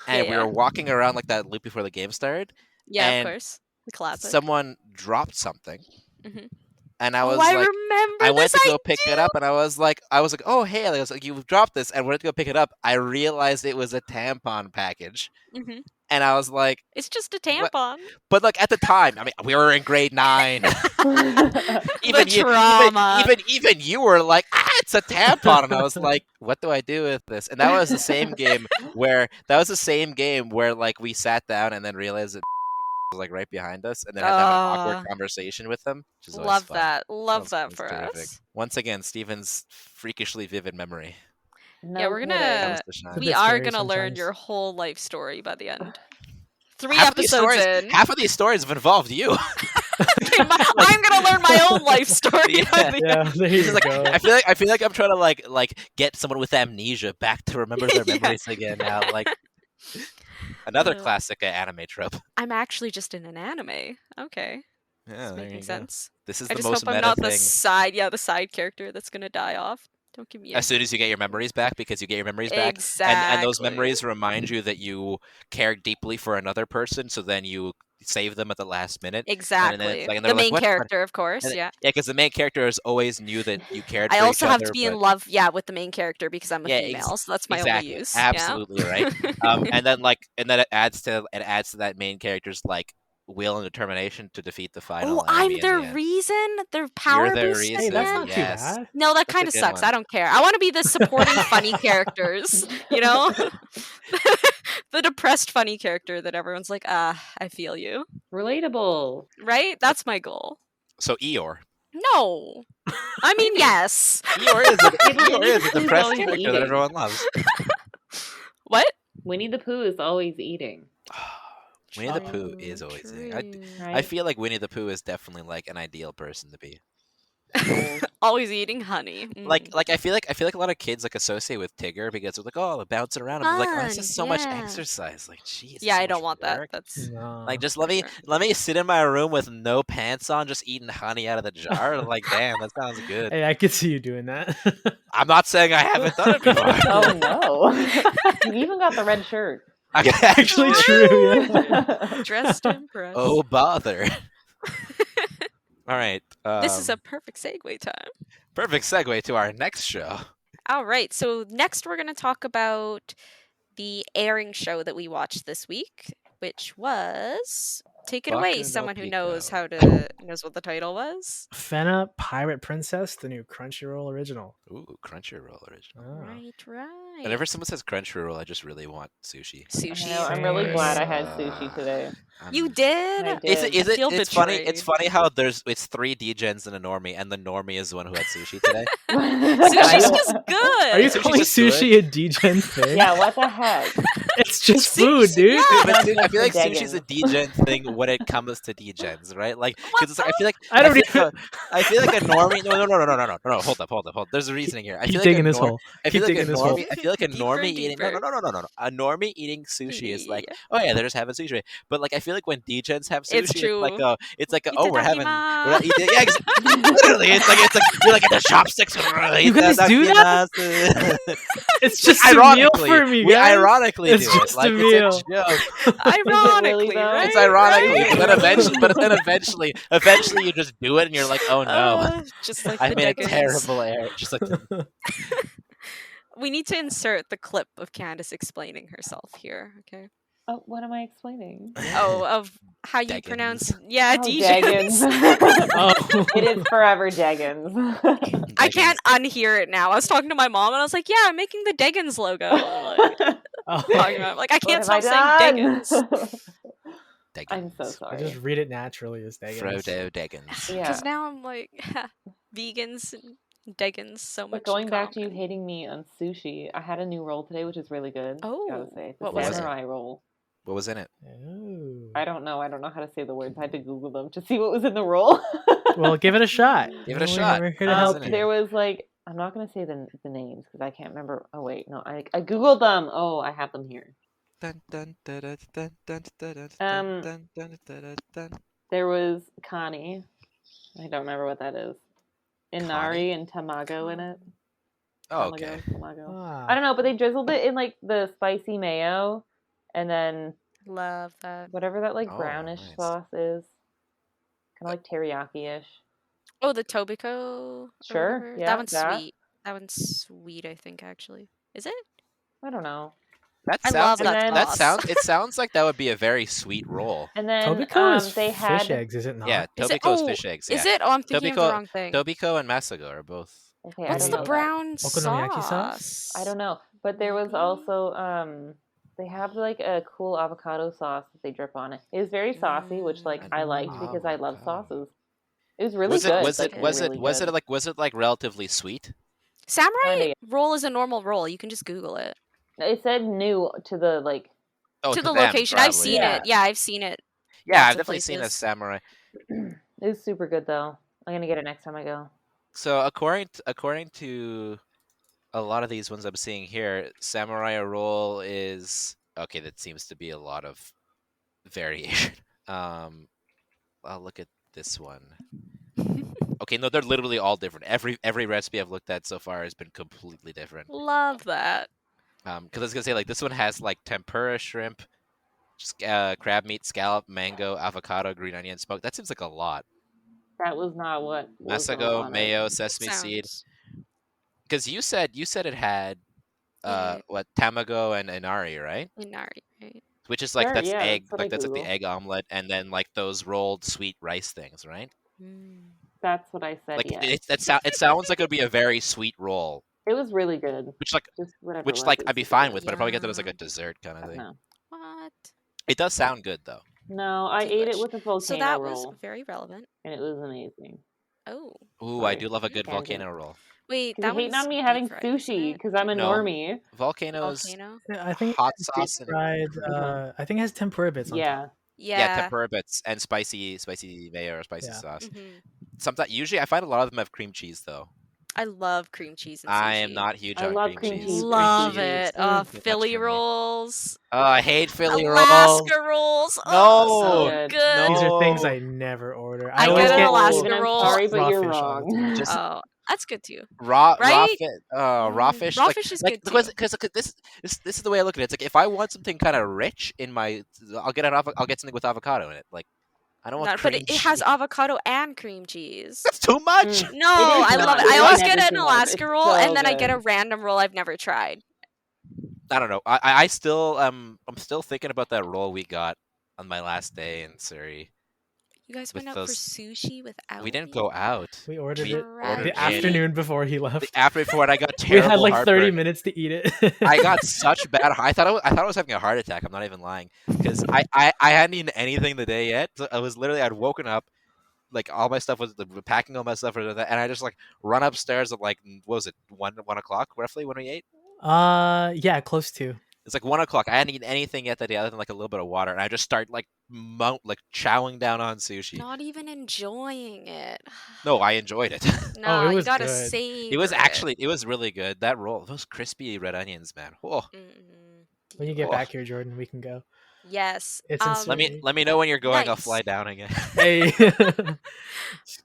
Speaker 1: and we
Speaker 2: Yeah.
Speaker 1: were walking around like that loop before the game started.
Speaker 2: Yeah,
Speaker 1: And
Speaker 2: of course. The classic.
Speaker 1: Someone dropped something,
Speaker 2: Mhm.
Speaker 1: and I
Speaker 2: Oh,
Speaker 1: was
Speaker 2: I
Speaker 1: like,
Speaker 2: remember
Speaker 1: I went
Speaker 2: this.
Speaker 1: to go pick it up, and I was like, oh hey, I was like, you've dropped this, and went to go pick it up. I realized it was a tampon package,
Speaker 2: Mhm.
Speaker 1: and I was like,
Speaker 2: It's just a tampon.
Speaker 1: but like at the time, I mean, we were in grade 9. even you,
Speaker 2: trauma.
Speaker 1: even you were like, it's a tampon, and I was like, what do I do with this? And that was the same game where like we sat down and then realized it was like right behind us, and then had to have an awkward conversation with them. Which is always
Speaker 2: Love
Speaker 1: fun.
Speaker 2: that. Love
Speaker 1: Sounds
Speaker 2: that for
Speaker 1: terrific.
Speaker 2: us.
Speaker 1: Once again, Steven's freakishly vivid memory.
Speaker 2: Yeah, we're
Speaker 4: kidding.
Speaker 2: gonna-
Speaker 1: comes to shine.
Speaker 3: It's a
Speaker 2: We
Speaker 3: bit
Speaker 2: are
Speaker 3: scary
Speaker 2: gonna learn
Speaker 3: sometimes.
Speaker 2: your whole life story by the end. 3
Speaker 1: Half of these
Speaker 2: episodes
Speaker 1: stories-
Speaker 2: in.
Speaker 1: Half of these stories have involved you.
Speaker 2: I'm gonna learn my own life story.
Speaker 1: Yeah.
Speaker 2: by the
Speaker 3: Yeah,
Speaker 2: end.
Speaker 3: there you
Speaker 1: It's like,
Speaker 3: go.
Speaker 1: I feel like I'm trying to like get someone with amnesia back to remember their
Speaker 2: Yeah.
Speaker 1: memories again now. Like another
Speaker 2: Uh,
Speaker 1: classic anime trope.
Speaker 2: I'm actually just in an anime. Okay,
Speaker 1: Yeah,
Speaker 2: it's
Speaker 1: there
Speaker 2: making
Speaker 1: you go.
Speaker 2: sense.
Speaker 1: This is
Speaker 2: I
Speaker 1: the
Speaker 2: just
Speaker 1: most
Speaker 2: hope I'm
Speaker 1: meta
Speaker 2: not
Speaker 1: thing.
Speaker 2: the side character that's gonna die off. Don't give me a
Speaker 1: As soon as you get your memories back, because you get your memories back,
Speaker 2: exactly.
Speaker 1: and those memories remind you that you care deeply for another person, so then you save them at the last minute.
Speaker 2: Exactly.
Speaker 1: it's like- and
Speaker 2: The
Speaker 1: they're like,
Speaker 2: main
Speaker 1: "What?"
Speaker 2: character, of course.
Speaker 1: And-
Speaker 2: Yeah.
Speaker 1: Yeah, because the main character has always knew that you cared.
Speaker 2: I
Speaker 1: for
Speaker 2: also
Speaker 1: each
Speaker 2: have
Speaker 1: other,
Speaker 2: to be in
Speaker 1: but-
Speaker 2: love, yeah, with the main character because I'm a
Speaker 1: Yeah,
Speaker 2: female, so that's my
Speaker 1: exactly,
Speaker 2: only use.
Speaker 1: absolutely right.
Speaker 2: Yeah.
Speaker 1: And then it adds to that main character's like will and determination to defeat the final.
Speaker 2: Oh, I'm
Speaker 1: enemy in
Speaker 2: their
Speaker 1: the end.
Speaker 2: reason. Their power
Speaker 1: You're their
Speaker 2: boost.
Speaker 1: reason.
Speaker 3: Hey, that's not
Speaker 1: Yes.
Speaker 3: too bad.
Speaker 2: No, that
Speaker 1: That's a
Speaker 2: kind of
Speaker 1: good
Speaker 2: sucks.
Speaker 1: one.
Speaker 2: I don't care. I want to be the supporting funny characters, you know? The depressed funny character that everyone's like, I feel you.
Speaker 4: Relatable.
Speaker 2: Right? That's my goal.
Speaker 1: So Eeyore.
Speaker 2: No. I mean, yes.
Speaker 1: Eeyore is a,
Speaker 4: Yeah, but
Speaker 1: Eeyore is a
Speaker 4: Who's
Speaker 1: depressed
Speaker 4: always
Speaker 1: character that
Speaker 4: eating?
Speaker 1: everyone loves.
Speaker 2: What?
Speaker 4: Winnie the Pooh is always eating.
Speaker 1: Winnie the Pooh is always eating.
Speaker 2: True.
Speaker 4: Right?
Speaker 1: I feel like Winnie the Pooh is definitely like an ideal person to be.
Speaker 2: Always eating honey.
Speaker 1: Like I feel like a lot of kids like associate with Tigger because they're like, oh, they're bouncing around. I'm like, oh, it's
Speaker 2: Fun,
Speaker 1: just so much
Speaker 2: yeah.
Speaker 1: exercise. Like, geez.
Speaker 2: Yeah,
Speaker 1: so
Speaker 2: I don't
Speaker 1: much
Speaker 2: want that.
Speaker 1: work.
Speaker 2: That's
Speaker 3: No.
Speaker 1: Like, just
Speaker 2: for sure.
Speaker 1: let me sit in my room with no pants on, just eating honey out of the jar. Like, damn, that sounds good.
Speaker 3: Hey, I could see you doing that.
Speaker 1: I'm not saying I haven't done it before.
Speaker 4: Oh no! You even got the red shirt.
Speaker 3: Actually, true. Yeah.
Speaker 2: Dressed to impress.
Speaker 1: Oh bother! All right,
Speaker 2: This is a perfect segue time.
Speaker 1: perfect segue to our next show.
Speaker 2: All right. So next we're going to talk about the airing show that we watched this week, which was take it away,
Speaker 1: Baku no
Speaker 2: someone who knows
Speaker 1: Pico.
Speaker 2: knows what the title was.
Speaker 3: Fena Pirate Princess, the new Crunchyroll original.
Speaker 1: Ooh, Crunchyroll original.
Speaker 3: Oh.
Speaker 2: Right.
Speaker 1: Whenever someone says Crunchyroll, I just really want sushi.
Speaker 2: Sushi.
Speaker 4: I know. I'm really glad I had
Speaker 1: Uh,
Speaker 4: sushi today.
Speaker 2: You
Speaker 1: I'm-
Speaker 2: did?
Speaker 4: I
Speaker 1: Is it?
Speaker 4: did.
Speaker 1: Is it?
Speaker 2: feel
Speaker 1: It's funny. It's
Speaker 2: betrayed.
Speaker 1: funny how it's 3 Degens and a Normie, and the Normie is the one who had sushi today.
Speaker 2: Sushi's just good.
Speaker 3: Are you
Speaker 1: Sushi's
Speaker 3: calling
Speaker 1: just good.
Speaker 3: sushi a degen thing?
Speaker 4: Yeah, what the heck?
Speaker 3: It's just
Speaker 2: Sushi-
Speaker 3: food, dude.
Speaker 2: yeah.
Speaker 1: But I feel like
Speaker 4: The
Speaker 1: sushi's a Degen thing when it comes to Degens, right? Like, because I feel like
Speaker 3: I don't
Speaker 1: feel
Speaker 3: even.
Speaker 1: like I feel like a Normie. No. Hold up. There's a reasoning here. I
Speaker 3: Keep
Speaker 1: feel
Speaker 3: digging
Speaker 1: like
Speaker 3: this hole.
Speaker 1: I feel
Speaker 3: Keep
Speaker 1: like a
Speaker 3: digging this hole.
Speaker 1: Normie. I feel like a
Speaker 2: Deeper
Speaker 1: Normie
Speaker 2: and
Speaker 1: eating.
Speaker 2: deeper.
Speaker 1: No. A Normie eating sushi is like,
Speaker 2: Yeah.
Speaker 1: oh yeah, they're just having sushi. But like, I feel like when Degens have sushi,
Speaker 2: It's true.
Speaker 1: it's like, oh, we're having.
Speaker 2: Itadakimasu.
Speaker 1: We're not eating, yeah, literally, it's like you're like at the chopsticks.
Speaker 3: You guys do that? It's just a meal
Speaker 1: ironically,
Speaker 3: for me,
Speaker 1: we
Speaker 3: guys.
Speaker 1: ironically
Speaker 3: It's
Speaker 1: do
Speaker 3: just
Speaker 1: it. Like
Speaker 3: a
Speaker 1: it's
Speaker 3: meal.
Speaker 1: a joke.
Speaker 2: Ironically,
Speaker 4: really, though?
Speaker 2: right?
Speaker 1: It's ironically,
Speaker 2: right?
Speaker 1: but then eventually you just do it, and you're like, oh no,
Speaker 2: Just like
Speaker 1: I
Speaker 2: the
Speaker 1: made a
Speaker 2: Degens.
Speaker 1: terrible error. Just like
Speaker 2: We need to insert the clip of Candace explaining herself here, okay?
Speaker 4: Oh, what am I explaining?
Speaker 2: Oh, of how you
Speaker 1: Degens.
Speaker 2: pronounce Degens.
Speaker 4: Degens.
Speaker 3: Oh.
Speaker 4: It is forever Degens.
Speaker 2: I can't unhear it now. I was talking to my mom and I was like, "Yeah, I'm making the Degens logo." Like,
Speaker 3: Oh.
Speaker 2: talking about, like I can't
Speaker 4: What
Speaker 2: stop
Speaker 4: have
Speaker 2: saying
Speaker 4: I
Speaker 2: Degens.
Speaker 4: done?
Speaker 1: Degens.
Speaker 4: I'm so
Speaker 3: I
Speaker 4: sorry.
Speaker 3: just read it naturally as Degens.
Speaker 1: Frodo Degens.
Speaker 4: Yeah.
Speaker 2: Because now I'm like, vegans and Degens so much.
Speaker 4: But going
Speaker 2: in
Speaker 4: back to you
Speaker 2: common.
Speaker 4: hating me on sushi, I had a new roll today, which is really good.
Speaker 2: Oh,
Speaker 4: gotta say, the
Speaker 2: what was
Speaker 1: it?
Speaker 4: samurai roll.
Speaker 1: What was in it?
Speaker 3: Oh.
Speaker 4: I don't know. I don't know how to say the words. I had to Google them to see what was in the roll.
Speaker 3: Well, give it a shot.
Speaker 1: Give it a
Speaker 3: We're
Speaker 1: shot.
Speaker 3: here to
Speaker 1: What was
Speaker 3: help
Speaker 1: in it?
Speaker 3: you.
Speaker 4: There was like, I'm not gonna say the names because I can't remember. Oh wait, no, I googled them. Oh, I have them here.
Speaker 1: Dun, dun, dun, dun, dun, dun, dun,
Speaker 4: Um,
Speaker 1: dun, dun, dun, dun.
Speaker 4: There was Kani. I don't remember what that is. Inari and tamago in it.
Speaker 1: Oh,
Speaker 4: Tamago,
Speaker 1: okay.
Speaker 4: tamago.
Speaker 3: Ah.
Speaker 4: I don't know, but they drizzled it in like the spicy mayo, and then
Speaker 2: Love that.
Speaker 4: whatever that like
Speaker 1: Oh,
Speaker 4: brownish
Speaker 1: nice.
Speaker 4: sauce is, kind of like teriyaki-ish.
Speaker 2: Oh, the Tobiko. or
Speaker 4: Sure,
Speaker 2: whatever.
Speaker 4: yeah,
Speaker 2: that one's
Speaker 4: that.
Speaker 2: sweet. That one's sweet, I think. Actually, is it?
Speaker 4: I don't know.
Speaker 1: That
Speaker 2: I
Speaker 1: sounds
Speaker 2: love
Speaker 1: like
Speaker 4: that
Speaker 2: sauce.
Speaker 1: It sounds like that would be a very sweet roll.
Speaker 4: And then
Speaker 3: Tobiko is
Speaker 4: they had
Speaker 3: fish eggs, is it not?
Speaker 1: Yeah,
Speaker 2: Is it?
Speaker 1: Tobiko's
Speaker 2: Oh,
Speaker 1: fish eggs.
Speaker 2: is
Speaker 1: Yeah.
Speaker 2: it? Oh, I'm thinking of the
Speaker 1: Tobiko-
Speaker 2: wrong thing.
Speaker 1: Tobiko and Masago are both.
Speaker 4: Okay, I
Speaker 2: What's
Speaker 4: don't
Speaker 2: the
Speaker 4: know that.
Speaker 2: brown
Speaker 3: Okonomiyaki sauce?
Speaker 2: sauce?
Speaker 4: I don't know, but there was
Speaker 2: Maybe?
Speaker 4: also they have like a cool avocado sauce that they drip on it. It was very saucy, which like I liked because I love
Speaker 1: Avocado.
Speaker 4: sauces. It was really
Speaker 1: Was
Speaker 4: good.
Speaker 1: it
Speaker 4: like,
Speaker 1: was it like relatively sweet?
Speaker 2: Samurai
Speaker 4: Kinda,
Speaker 2: roll is a normal roll. You can just Google it.
Speaker 4: It said new to the like.
Speaker 1: Oh,
Speaker 2: to the
Speaker 1: them,
Speaker 2: location. I've
Speaker 1: probably,
Speaker 2: seen
Speaker 4: yeah.
Speaker 2: it. Yeah, I've seen it.
Speaker 1: Yeah,
Speaker 2: lots
Speaker 1: I've
Speaker 2: of
Speaker 1: definitely seen a
Speaker 2: places.
Speaker 1: samurai.
Speaker 4: It was super good though. I'm gonna get it next time I go.
Speaker 1: So according to a lot of these ones I'm seeing here, samurai roll is okay. That seems to be a lot of variation. I'll look at this one. Okay, no, they're literally all different. Every recipe I've looked at so far has been completely different.
Speaker 2: Love that.
Speaker 1: Because I was gonna say like this one has like tempura shrimp, crab meat, scallop, mango, avocado, green onion, smoke. That seems like a lot.
Speaker 4: That was not what was
Speaker 1: Masago,
Speaker 4: on it.
Speaker 1: mayo, sesame seed.
Speaker 2: Sounds.
Speaker 1: Because you said it had
Speaker 2: Yeah.
Speaker 1: what tamago and inari, right?
Speaker 2: Inari, right?
Speaker 1: Which is like
Speaker 4: Sure,
Speaker 1: that's
Speaker 4: yeah,
Speaker 1: egg,
Speaker 4: that's what I
Speaker 1: like that's like the
Speaker 4: Googled.
Speaker 1: egg omelet, and then like those rolled sweet rice things, right?
Speaker 2: Mm.
Speaker 4: That's what I said.
Speaker 1: Like
Speaker 4: Yeah,
Speaker 1: it sounds like it would be a very sweet roll,
Speaker 4: it was really good.
Speaker 1: which
Speaker 4: Just whatever.
Speaker 1: which
Speaker 4: it was,
Speaker 1: like
Speaker 4: it
Speaker 1: I'd
Speaker 4: was
Speaker 1: be
Speaker 4: super
Speaker 1: fine
Speaker 4: good.
Speaker 1: with, but I'd probably get that as like a
Speaker 2: Yum.
Speaker 1: dessert kind of thing.
Speaker 4: No,
Speaker 2: What?
Speaker 1: It does sound good though.
Speaker 4: no, I ate it
Speaker 2: Delish.
Speaker 4: with a volcano
Speaker 2: So that was
Speaker 4: roll,
Speaker 2: very relevant.
Speaker 4: and it was amazing.
Speaker 2: Oh,
Speaker 1: Ooh, I
Speaker 4: Sorry.
Speaker 1: do love a good
Speaker 4: Tangent.
Speaker 1: volcano roll.
Speaker 2: wait,
Speaker 4: Because
Speaker 2: that
Speaker 4: you're hating
Speaker 2: one's
Speaker 4: on me
Speaker 2: deep
Speaker 4: having
Speaker 2: fried, isn't
Speaker 4: sushi
Speaker 2: it?
Speaker 4: because I'm a
Speaker 1: No.
Speaker 4: normie.
Speaker 1: Volcanoes,
Speaker 2: Volcano.
Speaker 3: Yeah, I think
Speaker 1: hot
Speaker 3: it has
Speaker 1: sauce and
Speaker 3: fried. I think it has tempura bits on top.
Speaker 4: Yeah,
Speaker 1: yeah,
Speaker 2: Yeah.
Speaker 1: tempura bits and spicy mayo or spicy
Speaker 3: Yeah.
Speaker 1: sauce.
Speaker 2: Mhm.
Speaker 1: Sometimes usually I find a lot of them have cream cheese though.
Speaker 2: I love cream cheese and sushi.
Speaker 1: I am not huge
Speaker 4: I
Speaker 1: on
Speaker 4: love
Speaker 1: cream
Speaker 4: cream
Speaker 1: cheese.
Speaker 4: cheese.
Speaker 2: Love
Speaker 4: Cream cheese.
Speaker 2: it.
Speaker 1: Too much
Speaker 2: Philly
Speaker 1: for me.
Speaker 2: rolls.
Speaker 1: Oh, I hate Philly
Speaker 2: Alaska
Speaker 1: rolls.
Speaker 2: rolls. Oh, so
Speaker 1: No,
Speaker 4: good.
Speaker 2: good.
Speaker 3: These are things
Speaker 1: No.
Speaker 3: I never order.
Speaker 2: I
Speaker 3: always
Speaker 2: get an
Speaker 3: get
Speaker 2: Alaska
Speaker 4: Steven, I'm
Speaker 2: roll.
Speaker 4: sorry, but
Speaker 3: raw
Speaker 4: you're
Speaker 3: fish all the
Speaker 4: wrong.
Speaker 3: time.
Speaker 1: Just
Speaker 2: Oh, that's good too.
Speaker 1: raw
Speaker 2: Right?
Speaker 1: raw fish.
Speaker 2: Raw
Speaker 1: like,
Speaker 2: fish is
Speaker 1: like,
Speaker 2: good
Speaker 1: because this is the way I look at it. It's like if I want something kind of rich in my, I'll get something with avocado in it. Like I don't want
Speaker 2: But
Speaker 1: cream
Speaker 2: it has
Speaker 1: cheese.
Speaker 2: avocado and cream cheese.
Speaker 1: That's too much.
Speaker 4: Mm.
Speaker 2: No,
Speaker 4: It is
Speaker 2: I
Speaker 4: not.
Speaker 2: love it.
Speaker 4: It
Speaker 2: I
Speaker 4: is
Speaker 2: always
Speaker 4: never
Speaker 2: get an
Speaker 4: too much.
Speaker 2: Alaska
Speaker 4: It's
Speaker 2: roll,
Speaker 4: so
Speaker 2: and then I
Speaker 4: good.
Speaker 2: get a random roll I've never tried.
Speaker 1: I don't know. I still I'm still thinking about that roll we got on my last day in Surrey.
Speaker 2: You guys
Speaker 1: with
Speaker 2: went out for
Speaker 1: those-
Speaker 2: sushi without
Speaker 1: We didn't
Speaker 2: me?
Speaker 1: go out.
Speaker 3: We ordered
Speaker 1: We
Speaker 3: it
Speaker 1: ordered
Speaker 3: the
Speaker 1: in
Speaker 3: afternoon before he
Speaker 1: the
Speaker 3: left.
Speaker 1: after before I got
Speaker 3: We had
Speaker 1: terrible
Speaker 3: like 30
Speaker 1: heartburn.
Speaker 3: minutes to eat it.
Speaker 1: I got such bad. I thought I was having a heart attack. I'm not even lying because I hadn't eaten anything the day yet. So I was literally I'd woken up, like all my stuff was packing all my stuff and I just like run upstairs at like what was it 1 o'clock roughly when we ate.
Speaker 3: Yeah, close to.
Speaker 1: It's like 1 o'clock. I hadn't eaten anything yet that day other than like a little bit of water, and I just start like chowing down on sushi.
Speaker 2: Not even enjoying it.
Speaker 1: No, I enjoyed it.
Speaker 2: No,
Speaker 3: it
Speaker 2: you
Speaker 3: was
Speaker 2: gotta
Speaker 3: good.
Speaker 2: savor
Speaker 1: It was actually it was really good. That roll, those crispy red onions, man. Oh,
Speaker 2: Mm-mm.
Speaker 3: When you get
Speaker 1: Oh.
Speaker 3: back here, Jordan, we can go.
Speaker 2: Yes.
Speaker 3: It's in
Speaker 1: let me know when you're going. I'll
Speaker 2: Nice.
Speaker 1: fly down again.
Speaker 3: Hey,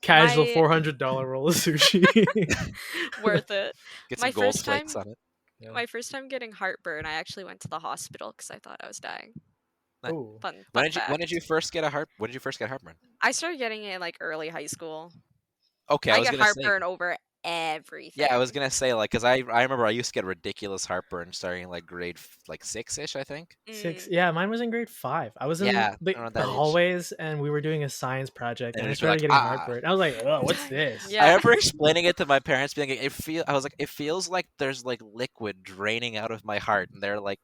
Speaker 3: casual
Speaker 2: My-
Speaker 3: $400 roll of sushi.
Speaker 2: Worth it.
Speaker 1: Get
Speaker 2: My
Speaker 1: some gold
Speaker 2: first
Speaker 1: flakes
Speaker 2: time-
Speaker 1: on it.
Speaker 3: Yeah.
Speaker 2: My first time getting heartburn, I actually went to the hospital because I thought I was dying.
Speaker 3: Ooh.
Speaker 2: Fun
Speaker 1: When
Speaker 2: fact.
Speaker 1: did you first get heartburn?
Speaker 2: I started getting it in like early high school.
Speaker 1: Okay,
Speaker 2: I
Speaker 1: I was
Speaker 2: get
Speaker 1: gonna say.
Speaker 2: heartburn over everything.
Speaker 1: Yeah, I was gonna say like because I remember I used to get ridiculous heartburn starting in like grade like 6-ish, I think.
Speaker 3: 6.
Speaker 2: Mm.
Speaker 3: Yeah, mine was in grade 5. I was in
Speaker 1: Yeah,
Speaker 3: the
Speaker 1: around that age.
Speaker 3: hallways, and we were doing a science project,
Speaker 1: And
Speaker 3: and I
Speaker 1: just be like,
Speaker 3: started getting
Speaker 1: "Ah."
Speaker 3: heartburn. I was like, "Oh, what's this?"
Speaker 2: Yeah.
Speaker 1: I remember explaining it to my parents, being like, it feels like there's like liquid draining out of my heart, and they're like,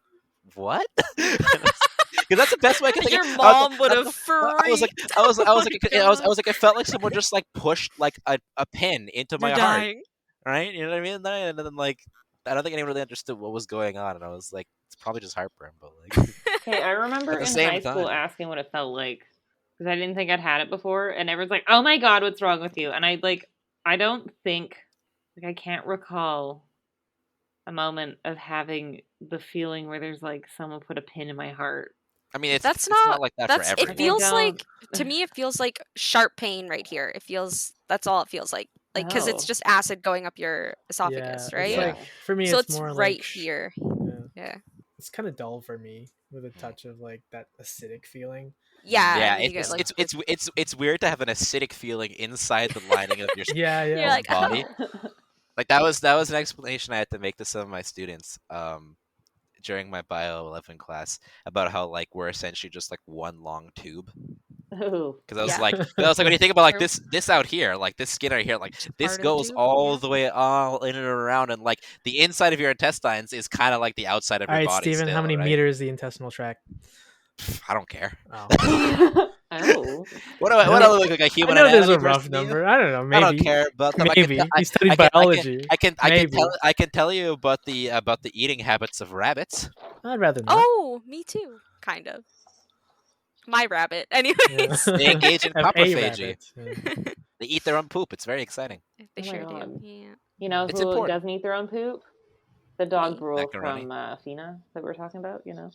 Speaker 1: what? Because that's the best way I can think.
Speaker 2: Your
Speaker 1: of-
Speaker 2: mom would have
Speaker 1: I was like,
Speaker 2: freaked.
Speaker 1: I was like,
Speaker 2: Oh my
Speaker 1: I was
Speaker 2: God.
Speaker 1: like, it felt like someone just like pushed like a pin into my
Speaker 2: You're
Speaker 1: heart,
Speaker 2: dying.
Speaker 1: right? You know what I mean? And then like, I don't think anyone really understood what was going on, and I was like, it's probably just heartburn, but like,
Speaker 4: Okay, I remember
Speaker 1: At the
Speaker 4: in
Speaker 1: same
Speaker 4: high school
Speaker 1: time.
Speaker 4: asking what it felt like because I didn't think I'd had it before, and everyone's like, "Oh my god, what's wrong with you?" And I don't think, I can't recall a moment of having the feeling where there's like someone put a pin in my heart.
Speaker 1: I mean, it's
Speaker 2: That's
Speaker 1: not
Speaker 2: not-
Speaker 1: like that
Speaker 2: That's
Speaker 1: for
Speaker 2: it.
Speaker 1: everyone.
Speaker 2: Feels
Speaker 4: don't-
Speaker 2: like to me. It feels like sharp pain right here. It feels. That's all it feels like. Like because it's
Speaker 4: Oh.
Speaker 2: just acid going up your esophagus,
Speaker 3: Yeah,
Speaker 2: right?
Speaker 3: It's
Speaker 1: Yeah.
Speaker 3: like for me,
Speaker 2: So
Speaker 3: it's
Speaker 2: it's
Speaker 3: more
Speaker 2: right
Speaker 3: like
Speaker 2: here.
Speaker 3: Yeah.
Speaker 2: Yeah.
Speaker 3: It's kind of dull for me with a touch of like that acidic feeling.
Speaker 2: Yeah.
Speaker 1: Yeah,
Speaker 2: and then you get, like,
Speaker 1: it's weird to have an acidic feeling inside the lining of your
Speaker 3: Yeah, yeah.
Speaker 2: You're like,
Speaker 1: body.
Speaker 2: oh.
Speaker 1: Like that was an explanation I had to make to some of my students during my bio 11 class about how like we're essentially just like one long tube.
Speaker 4: Ooh.
Speaker 1: Because I was
Speaker 2: Yeah.
Speaker 1: like, when you think about like
Speaker 2: True.
Speaker 1: this out here, like this skin out here, like
Speaker 2: Just
Speaker 1: this
Speaker 2: part of the
Speaker 1: goes
Speaker 2: tube,
Speaker 1: all
Speaker 2: yeah.
Speaker 1: the way all in and around, and like the inside of your intestines is kind of like the outside of
Speaker 3: All
Speaker 1: your
Speaker 3: right,
Speaker 1: body.
Speaker 3: Steven,
Speaker 1: still,
Speaker 3: how many
Speaker 1: right?
Speaker 3: meters is the intestinal tract?
Speaker 1: I don't care.
Speaker 3: Oh.
Speaker 4: Oh.
Speaker 1: What do I look like a
Speaker 3: I
Speaker 1: human
Speaker 3: know there's
Speaker 1: anatomy
Speaker 3: a rough
Speaker 1: person to you?
Speaker 3: number. I don't know.
Speaker 1: I
Speaker 3: Maybe.
Speaker 1: don't care about them.
Speaker 3: Maybe. You studied
Speaker 1: I can-
Speaker 3: biology. Maybe.
Speaker 1: I can tell you about the eating habits of rabbits.
Speaker 3: I'd rather not.
Speaker 2: Oh, me too. Kind of. My rabbit. Anyways.
Speaker 1: They engage in
Speaker 3: Of a
Speaker 1: coprophagy.
Speaker 3: rabbit, yeah.
Speaker 1: They eat their own poop. It's very exciting.
Speaker 2: They
Speaker 4: Oh my
Speaker 2: sure
Speaker 4: God.
Speaker 2: do. Yeah.
Speaker 4: You know
Speaker 1: It's
Speaker 4: who
Speaker 1: important.
Speaker 4: doesn't eat their own poop? The dog
Speaker 2: Me.
Speaker 4: rule
Speaker 1: Macaroni.
Speaker 4: from Fena that we're talking about, you know?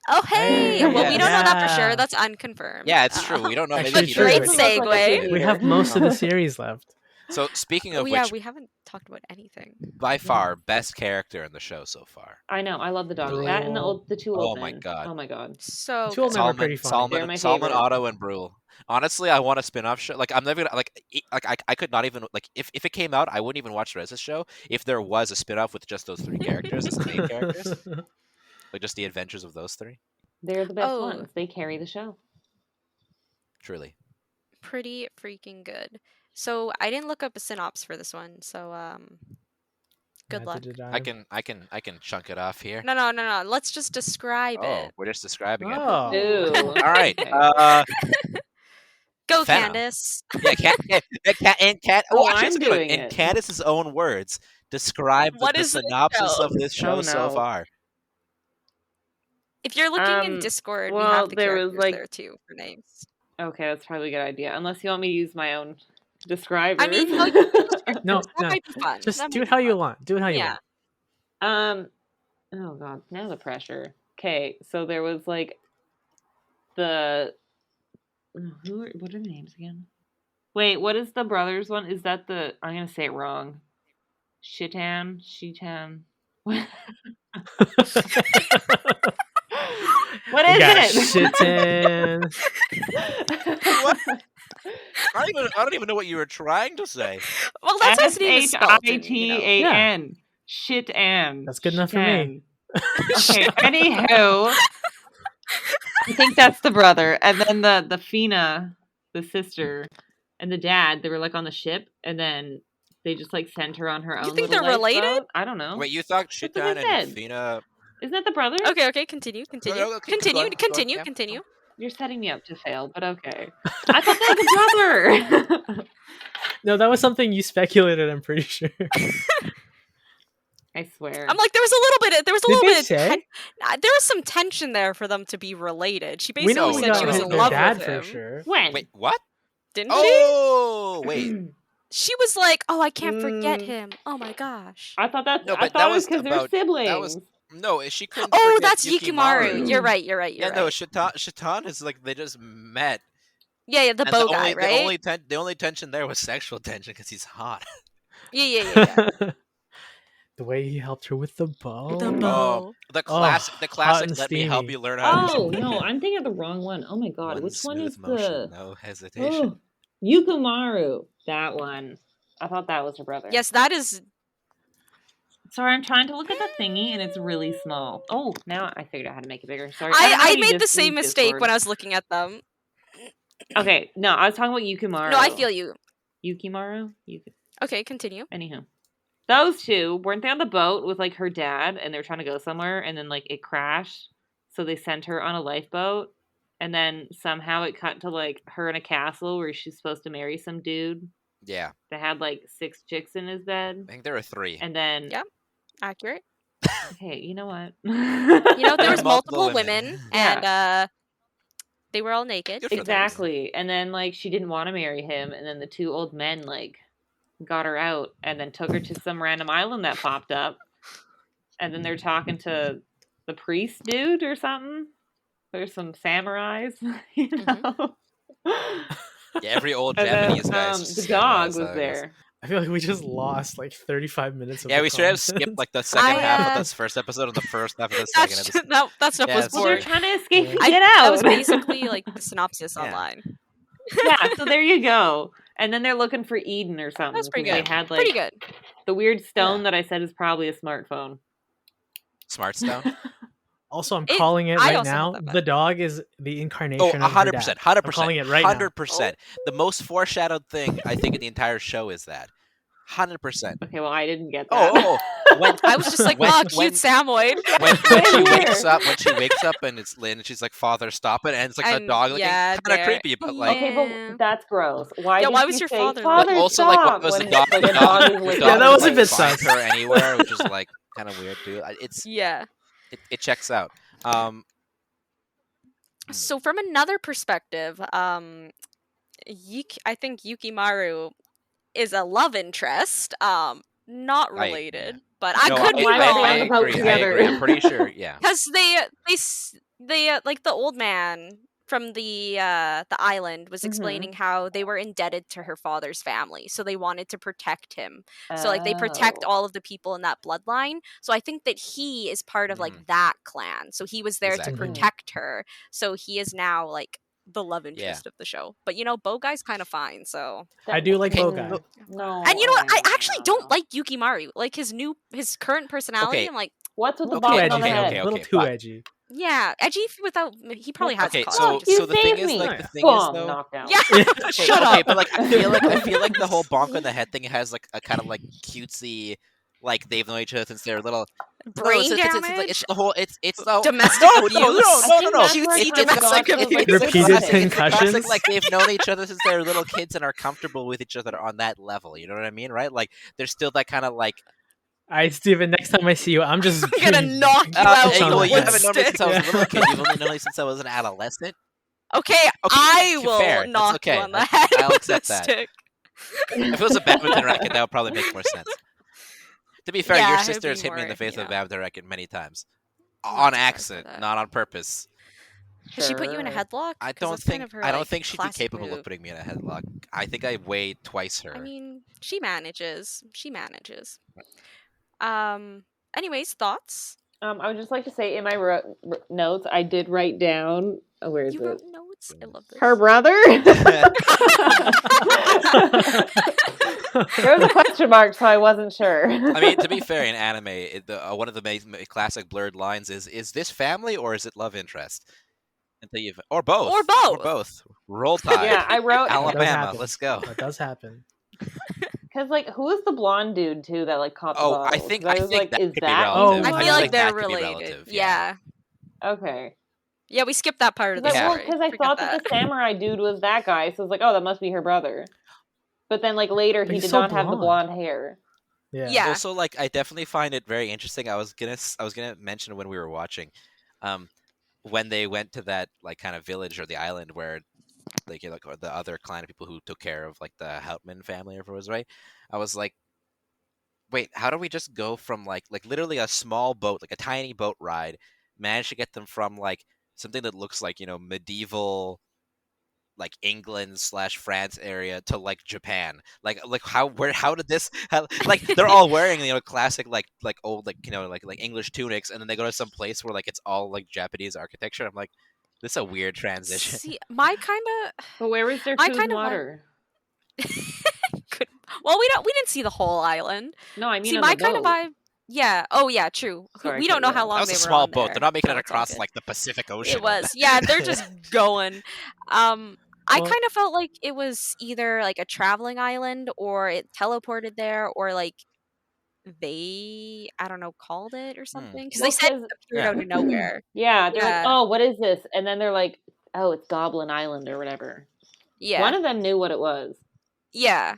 Speaker 2: Oh, hey!
Speaker 3: Hey,
Speaker 2: Well, we don't know that for
Speaker 3: yeah.
Speaker 2: sure. That's unconfirmed.
Speaker 1: Yeah, it's true. We don't know. Maybe
Speaker 3: Actually,
Speaker 1: he
Speaker 3: true.
Speaker 1: does.
Speaker 2: Great
Speaker 4: Doesn't look like a
Speaker 2: segue.
Speaker 4: pig
Speaker 3: We have
Speaker 4: eater.
Speaker 3: most of the series left.
Speaker 1: So speaking
Speaker 2: Oh,
Speaker 1: of
Speaker 2: yeah,
Speaker 1: which,
Speaker 2: we haven't talked about anything.
Speaker 1: by far best character in the show so far.
Speaker 4: I know, I love the dog.
Speaker 3: Brule.
Speaker 4: That and the two
Speaker 1: Oh
Speaker 4: old
Speaker 1: my
Speaker 4: men.
Speaker 1: God.
Speaker 4: Oh my god.
Speaker 2: So
Speaker 3: Two old
Speaker 2: good.
Speaker 3: men were pretty funny.
Speaker 4: They're my
Speaker 1: Salman,
Speaker 4: favorite.
Speaker 1: Otto, and Brule. Honestly, I want a spin-off show. Like I'm never gonna I could not even like if it came out, I wouldn't even watch the rest of the show if there was a spin-off with just those three characters as the main characters. Like just the adventures of those three.
Speaker 4: They're the best
Speaker 2: Oh.
Speaker 4: ones. They carry the show.
Speaker 1: Truly.
Speaker 2: Pretty freaking good. So I didn't look up a synopsis for this one. So good luck.
Speaker 3: Neither did
Speaker 1: I can chunk it off here.
Speaker 2: No. Let's just describe
Speaker 1: Oh,
Speaker 2: it.
Speaker 1: we're just describing it.
Speaker 3: Oh.
Speaker 4: Ooh.
Speaker 1: All right.
Speaker 4: Okay.
Speaker 2: Go,
Speaker 1: Fena.
Speaker 2: Candace.
Speaker 1: Yeah, Cat.
Speaker 4: Oh,
Speaker 1: Oh, actually,
Speaker 4: I'm
Speaker 1: that's a good one.
Speaker 4: doing
Speaker 1: In
Speaker 4: it.
Speaker 1: Candace's own words, describe
Speaker 2: What
Speaker 1: the
Speaker 2: is this
Speaker 1: synopsis
Speaker 2: show?
Speaker 1: of this show
Speaker 4: Oh,
Speaker 1: so
Speaker 4: no.
Speaker 1: far.
Speaker 2: If you're looking in
Speaker 4: Um,
Speaker 2: Discord, we
Speaker 4: well,
Speaker 2: have the
Speaker 4: there was,
Speaker 2: characters
Speaker 4: like-
Speaker 2: there too for names.
Speaker 4: Okay, that's probably a good idea. Unless you want me to use my own describers.
Speaker 2: I mean, no,
Speaker 3: No,
Speaker 2: that
Speaker 3: no.
Speaker 2: might be fun.
Speaker 3: Just
Speaker 2: That
Speaker 3: do
Speaker 2: might
Speaker 3: it how
Speaker 2: be
Speaker 3: you
Speaker 2: fun.
Speaker 3: want. Do it how you
Speaker 2: Yeah.
Speaker 3: want.
Speaker 4: Oh god, now the pressure. Okay, so there was like the what are the names again? Wait, what is the brothers one? Is that the I'm gonna say it wrong. Shetan. What what
Speaker 3: You
Speaker 4: is
Speaker 3: got
Speaker 4: it?
Speaker 3: Shitan.
Speaker 1: What? I don't even know what you were trying to say.
Speaker 2: Well, that's how his name is spelled.
Speaker 4: Shitan. Shit-an.
Speaker 3: That's good enough for me.
Speaker 4: Okay, anywho. I think that's the brother. And then the Fena, the sister, and the dad, they were like on the ship, and then they just like sent her on her
Speaker 2: You
Speaker 4: own
Speaker 2: think
Speaker 4: little
Speaker 2: they're related?
Speaker 4: lifeboat. I don't know.
Speaker 1: Wait, you thought
Speaker 4: That's what they
Speaker 1: Shitan and
Speaker 4: said.
Speaker 1: Fena?
Speaker 4: Isn't that the brother?
Speaker 2: Okay, continue.
Speaker 1: no, keep going,
Speaker 2: Continue.
Speaker 4: You're setting me up to fail, but okay. I thought that was a brother.
Speaker 3: No, that was something you speculated. I'm pretty sure.
Speaker 4: I swear.
Speaker 2: I'm like, there was a
Speaker 3: Did
Speaker 2: little
Speaker 3: they
Speaker 2: bit of
Speaker 3: say?
Speaker 2: there was some tension there for them to be related. She
Speaker 3: We know
Speaker 2: basically
Speaker 3: we
Speaker 2: said
Speaker 3: got
Speaker 2: she was
Speaker 1: no,
Speaker 2: in
Speaker 1: no,
Speaker 2: love
Speaker 1: no.
Speaker 3: dad
Speaker 2: with
Speaker 3: for
Speaker 2: him.
Speaker 3: sure.
Speaker 4: When?
Speaker 1: Wait, what?
Speaker 2: Didn't she?
Speaker 1: Oh, wait.
Speaker 2: She was like, "Oh, I can't forget
Speaker 4: Mm.
Speaker 2: him. Oh my gosh."
Speaker 4: I thought
Speaker 1: No,
Speaker 4: I
Speaker 1: but
Speaker 4: thought
Speaker 1: that
Speaker 4: it was
Speaker 1: was
Speaker 4: because they're
Speaker 1: about
Speaker 4: siblings.
Speaker 1: that was no. She couldn't.
Speaker 2: Oh,
Speaker 1: forget
Speaker 2: that's Yukimaru. You're right.
Speaker 1: Yeah, no. Shaitan is like they just met.
Speaker 2: Yeah, the
Speaker 1: And
Speaker 2: bow guy, right?
Speaker 1: the only tension there was sexual tension because he's hot.
Speaker 2: Yeah.
Speaker 3: The way he helped her with the bow.
Speaker 2: The bow.
Speaker 1: The
Speaker 3: Oh,
Speaker 1: classic
Speaker 3: hot and
Speaker 1: let me help
Speaker 3: steamy.
Speaker 1: you learn how to do
Speaker 4: Oh
Speaker 1: something.
Speaker 4: no, I'm thinking of the wrong one. Oh my god,
Speaker 1: One
Speaker 4: which one
Speaker 1: smooth
Speaker 4: is
Speaker 1: motion,
Speaker 4: the
Speaker 1: no hesitation.
Speaker 4: oh, Yukimaru? That one. I thought that was her brother.
Speaker 2: Yes, that is.
Speaker 4: Sorry, I'm trying to look at the thingy and it's really small. Oh, now I figured out how to make it bigger. Sorry, don't know how
Speaker 2: I
Speaker 4: you
Speaker 2: made the
Speaker 4: just
Speaker 2: same
Speaker 4: use
Speaker 2: mistake
Speaker 4: Discord.
Speaker 2: when I was looking at them.
Speaker 4: Okay, no, I was talking about Yukimaru.
Speaker 2: No, I feel you.
Speaker 4: Yukimaru.
Speaker 2: Okay, continue.
Speaker 4: Anywho, those two weren't they on the boat with like her dad, and they were trying to go somewhere, and then like it crashed, so they sent her on a lifeboat, and then somehow it cut to like her in a castle where she's supposed to marry some dude
Speaker 1: Yeah,
Speaker 4: that had like 6 chicks in his bed,
Speaker 1: I think there are 3.
Speaker 4: and then
Speaker 2: Yeah. Accurate.
Speaker 4: okay, you know what?
Speaker 2: You know, there
Speaker 1: There
Speaker 2: was
Speaker 1: are
Speaker 2: multiple
Speaker 1: multiple
Speaker 2: women,
Speaker 1: women.
Speaker 2: and they were all naked.
Speaker 1: Good for them.
Speaker 4: Exactly, and then like she didn't want to marry him, and then the 2 old men like got her out and then took her to some random island that popped up, and then they're talking to the priest dude or something. There's some samurais, you know.
Speaker 1: Yeah, every old
Speaker 4: And then,
Speaker 1: Japanese guy. is
Speaker 4: the
Speaker 1: just
Speaker 4: dog
Speaker 1: samurais,
Speaker 4: was
Speaker 1: I guess.
Speaker 4: there.
Speaker 3: I feel like we just lost like 35 minutes of
Speaker 1: Yeah,
Speaker 3: the
Speaker 1: we should have
Speaker 3: content.
Speaker 1: skipped like the second
Speaker 2: I,
Speaker 1: half
Speaker 2: uh,
Speaker 1: of this first episode and the first half of the second
Speaker 2: That's
Speaker 1: episode.
Speaker 2: that stuff
Speaker 1: Yeah,
Speaker 2: was
Speaker 1: it's-
Speaker 4: Well, they're
Speaker 2: boring.
Speaker 4: trying to escape and
Speaker 3: Yeah.
Speaker 4: get
Speaker 2: That
Speaker 4: out.
Speaker 2: was basically like the synopsis
Speaker 1: Yeah.
Speaker 2: online.
Speaker 4: Yeah, so there you go. And then they're looking for Eden or something.
Speaker 2: That's pretty
Speaker 4: 'cause
Speaker 2: good.
Speaker 4: They had like
Speaker 2: Pretty good.
Speaker 4: the weird stone
Speaker 1: Yeah.
Speaker 4: that I said is probably a smartphone.
Speaker 1: Smart Stone.
Speaker 3: Also, I'm
Speaker 2: It-
Speaker 3: calling it
Speaker 2: I
Speaker 3: right
Speaker 2: also
Speaker 3: now.
Speaker 2: thought that.
Speaker 3: The dog is the incarnation
Speaker 1: Oh,
Speaker 3: of her
Speaker 1: 100%.
Speaker 3: dad.
Speaker 1: 100%.
Speaker 3: I'm calling it right now.
Speaker 1: 100%. The most foreshadowed thing I think in the entire show is that. 100%.
Speaker 4: Okay, well I didn't get that.
Speaker 1: When
Speaker 2: I was just like,
Speaker 1: When-
Speaker 2: "Oh,
Speaker 1: when-
Speaker 2: cute Samoyed."
Speaker 1: when
Speaker 4: Same
Speaker 1: she
Speaker 4: here.
Speaker 1: wakes up and it's Lynn and she's like, "Father, stop it!" and it's like a
Speaker 2: And,
Speaker 1: dog looking
Speaker 2: yeah,
Speaker 1: kind of
Speaker 2: there.
Speaker 1: creepy, but like
Speaker 4: Okay,
Speaker 2: Yeah.
Speaker 4: but that's gross. Why?
Speaker 2: Yeah,
Speaker 4: did
Speaker 2: why
Speaker 4: you
Speaker 2: was your
Speaker 4: say,
Speaker 2: father
Speaker 4: Father,
Speaker 2: like-
Speaker 1: also like
Speaker 4: stop,
Speaker 1: what was
Speaker 4: when
Speaker 1: the dog?
Speaker 4: like,
Speaker 1: The
Speaker 4: a dog is
Speaker 1: dog,
Speaker 4: with
Speaker 3: Yeah, that was a
Speaker 1: like,
Speaker 3: bit
Speaker 1: find
Speaker 3: sus.
Speaker 1: her anywhere, which is like kind of weird too. It's
Speaker 2: Yeah.
Speaker 1: it checks out.
Speaker 2: So from another perspective, I think Yukimaru is a love interest. Not
Speaker 1: I-
Speaker 2: related,
Speaker 1: yeah.
Speaker 2: but I
Speaker 1: No,
Speaker 2: could be
Speaker 4: Why were they on
Speaker 1: I
Speaker 4: the
Speaker 2: wrong.
Speaker 4: boat
Speaker 1: agree. I
Speaker 4: together?
Speaker 1: agree. I'm pretty sure. Yeah.
Speaker 2: Because they like the old man from the island was
Speaker 4: Mhm.
Speaker 2: explaining how they were indebted to her father's family, so they wanted to protect him. So like they protect
Speaker 4: Oh.
Speaker 2: all of the people in that bloodline. So I think that he is part of like that clan. So he was there
Speaker 1: Exactly.
Speaker 2: to protect her. So he is now like the love interest of the show. But you know, Bow Guy's kind of fine. So
Speaker 3: I do like
Speaker 1: Okay,
Speaker 3: Bow Guy.
Speaker 4: No.
Speaker 2: and you know what? I actually
Speaker 4: no.
Speaker 2: don't like Yukimaru. Like his current personality.
Speaker 1: Okay.
Speaker 2: I'm like,
Speaker 4: What's with the
Speaker 3: Too
Speaker 1: Okay,
Speaker 4: bottom
Speaker 3: edgy.
Speaker 4: on the
Speaker 1: okay,
Speaker 4: head?
Speaker 1: okay,
Speaker 3: A little
Speaker 1: okay,
Speaker 3: too
Speaker 1: fine.
Speaker 3: edgy.
Speaker 2: yeah, edgy without he probably has
Speaker 1: Okay,
Speaker 2: a
Speaker 1: so
Speaker 2: cause.
Speaker 4: You
Speaker 1: the thing
Speaker 4: saved
Speaker 1: is
Speaker 4: me.
Speaker 1: like the thing
Speaker 4: Boom,
Speaker 1: is though.
Speaker 4: knocked out.
Speaker 2: Yeah,
Speaker 1: Okay,
Speaker 2: shut
Speaker 1: okay,
Speaker 2: up.
Speaker 1: but like I feel like the whole bonk on the head thing has like a kind of like cutesy, like they've known each other since they were little.
Speaker 2: Brain
Speaker 1: it's
Speaker 2: damage.
Speaker 1: It's the whole. It's the
Speaker 2: Domestic
Speaker 1: no,
Speaker 2: abuse.
Speaker 1: no, no, no, no, no.
Speaker 4: I think
Speaker 2: Cutesy
Speaker 4: that's
Speaker 2: domestic
Speaker 4: like
Speaker 2: abuse.
Speaker 4: the
Speaker 3: Repeated
Speaker 1: classic, it's the
Speaker 3: concussions.
Speaker 1: classic, like they've known each other since they were little kids and are comfortable with each other on that level. You know what I mean, right? Like there's still that kind of like.
Speaker 3: All right, Steven, next time I see you, I'm just
Speaker 2: I'm gonna knock you
Speaker 3: Punch
Speaker 2: out
Speaker 1: Hey,
Speaker 3: on
Speaker 1: well,
Speaker 3: the
Speaker 1: you
Speaker 3: head.
Speaker 1: haven't known me since I was a little
Speaker 3: Yeah.
Speaker 1: kid. You've only known me since I was an adolescent.
Speaker 2: Okay, I will
Speaker 1: fair, that's
Speaker 2: knock
Speaker 1: okay.
Speaker 2: you on the head
Speaker 1: I'll
Speaker 2: with
Speaker 1: accept
Speaker 2: the
Speaker 1: that.
Speaker 2: stick.
Speaker 1: If it was a badminton racket, that would probably make more sense. To be fair,
Speaker 2: Yeah,
Speaker 1: your
Speaker 2: it'd
Speaker 1: sister
Speaker 2: be
Speaker 1: has hit me in
Speaker 2: more,
Speaker 1: the face
Speaker 2: you
Speaker 1: with a
Speaker 2: know.
Speaker 1: badminton racket many times.
Speaker 2: I'm not
Speaker 1: On
Speaker 2: surprised by
Speaker 1: accident,
Speaker 2: that.
Speaker 1: not on purpose.
Speaker 2: Has she put you in a
Speaker 4: Sure.
Speaker 2: headlock?
Speaker 1: I
Speaker 2: 'Cause
Speaker 1: don't
Speaker 2: that's kind
Speaker 1: think
Speaker 2: of her,
Speaker 1: I don't
Speaker 2: like,
Speaker 1: think she'd be
Speaker 2: classic
Speaker 1: capable
Speaker 2: move.
Speaker 1: of putting me in a headlock. I think I weigh twice her.
Speaker 2: I mean, she manages. She manages. Anyways, thoughts?
Speaker 4: I would just like to say in my notes, I did write down. Oh, where is
Speaker 2: You
Speaker 4: it?
Speaker 2: wrote notes. I love this.
Speaker 4: Her brother. There was a question mark, so I wasn't sure.
Speaker 1: I mean, to be fair, in anime, one of the classic blurred lines is this family or is it love interest? Until you've or both.
Speaker 2: Or
Speaker 1: Or
Speaker 2: both.
Speaker 1: both. Roll Tide.
Speaker 4: Yeah, I wrote
Speaker 3: That does
Speaker 1: Alabama.
Speaker 3: happen.
Speaker 1: Let's go.
Speaker 3: That does happen.
Speaker 4: because like who is the blonde dude too that like caught the
Speaker 1: Oh,
Speaker 4: bottle?
Speaker 1: I
Speaker 4: 'Cause
Speaker 1: think
Speaker 4: I was like,
Speaker 1: that
Speaker 4: is
Speaker 1: could be
Speaker 4: that
Speaker 1: relative.
Speaker 3: Oh,
Speaker 2: I
Speaker 1: I
Speaker 2: feel like
Speaker 1: think
Speaker 2: they're
Speaker 1: that could be
Speaker 2: related.
Speaker 1: relative.
Speaker 2: Yeah.
Speaker 4: okay?
Speaker 2: Yeah, we skipped that part of the
Speaker 1: Yeah.
Speaker 2: story.
Speaker 4: Because I
Speaker 2: Forget
Speaker 4: thought that the samurai dude was that guy, so I was like, oh, that must be her brother. But then like later
Speaker 3: But
Speaker 4: he
Speaker 3: he's
Speaker 4: did
Speaker 3: so
Speaker 4: not have the
Speaker 3: blonde.
Speaker 4: blonde hair.
Speaker 2: Yeah.
Speaker 1: Also, like, I definitely find it very interesting. I was gonna mention when we were watching, when they went to that like kind of village or the island where like or the other clan of people who took care of like the Houtman family, if it was right. I was like, wait, how do we just go from like literally a small boat, like a tiny boat ride, manage to get them from like something that looks like medieval like England/France area to like Japan. Like how did this like they're all wearing classic like old like English tunics, and then they go to some place where like it's all like Japanese architecture. I'm like, this is a weird transition.
Speaker 2: See, my kind of
Speaker 4: But where was their
Speaker 2: I
Speaker 4: food
Speaker 2: kind
Speaker 4: and
Speaker 2: of
Speaker 4: water?
Speaker 2: well, we didn't see the whole island.
Speaker 4: No, I mean
Speaker 2: See,
Speaker 4: on
Speaker 2: my
Speaker 4: the
Speaker 2: kind of
Speaker 4: boat.
Speaker 2: vibe. Yeah. Oh, yeah. True.
Speaker 4: Sorry,
Speaker 2: We don't know how
Speaker 1: That
Speaker 2: long
Speaker 1: was
Speaker 2: they
Speaker 1: a
Speaker 2: were
Speaker 1: small
Speaker 2: on
Speaker 1: boat.
Speaker 2: there.
Speaker 1: They're not making
Speaker 2: so
Speaker 1: it
Speaker 2: it's all
Speaker 1: across
Speaker 2: good.
Speaker 1: like the Pacific Ocean.
Speaker 2: It was. Yeah, they're just going. I
Speaker 3: Well-
Speaker 2: kind of felt like it was either like a traveling island, or it teleported there, or like they I don't know called it or something, because
Speaker 4: Well,
Speaker 2: they said
Speaker 4: 'cause-
Speaker 2: it appeared out of nowhere.
Speaker 4: Yeah, they're like,
Speaker 2: Yeah.
Speaker 4: oh, what is this? And then they're like, oh, it's Goblin Island or whatever.
Speaker 2: Yeah.
Speaker 4: One of them knew what it was.
Speaker 2: Yeah.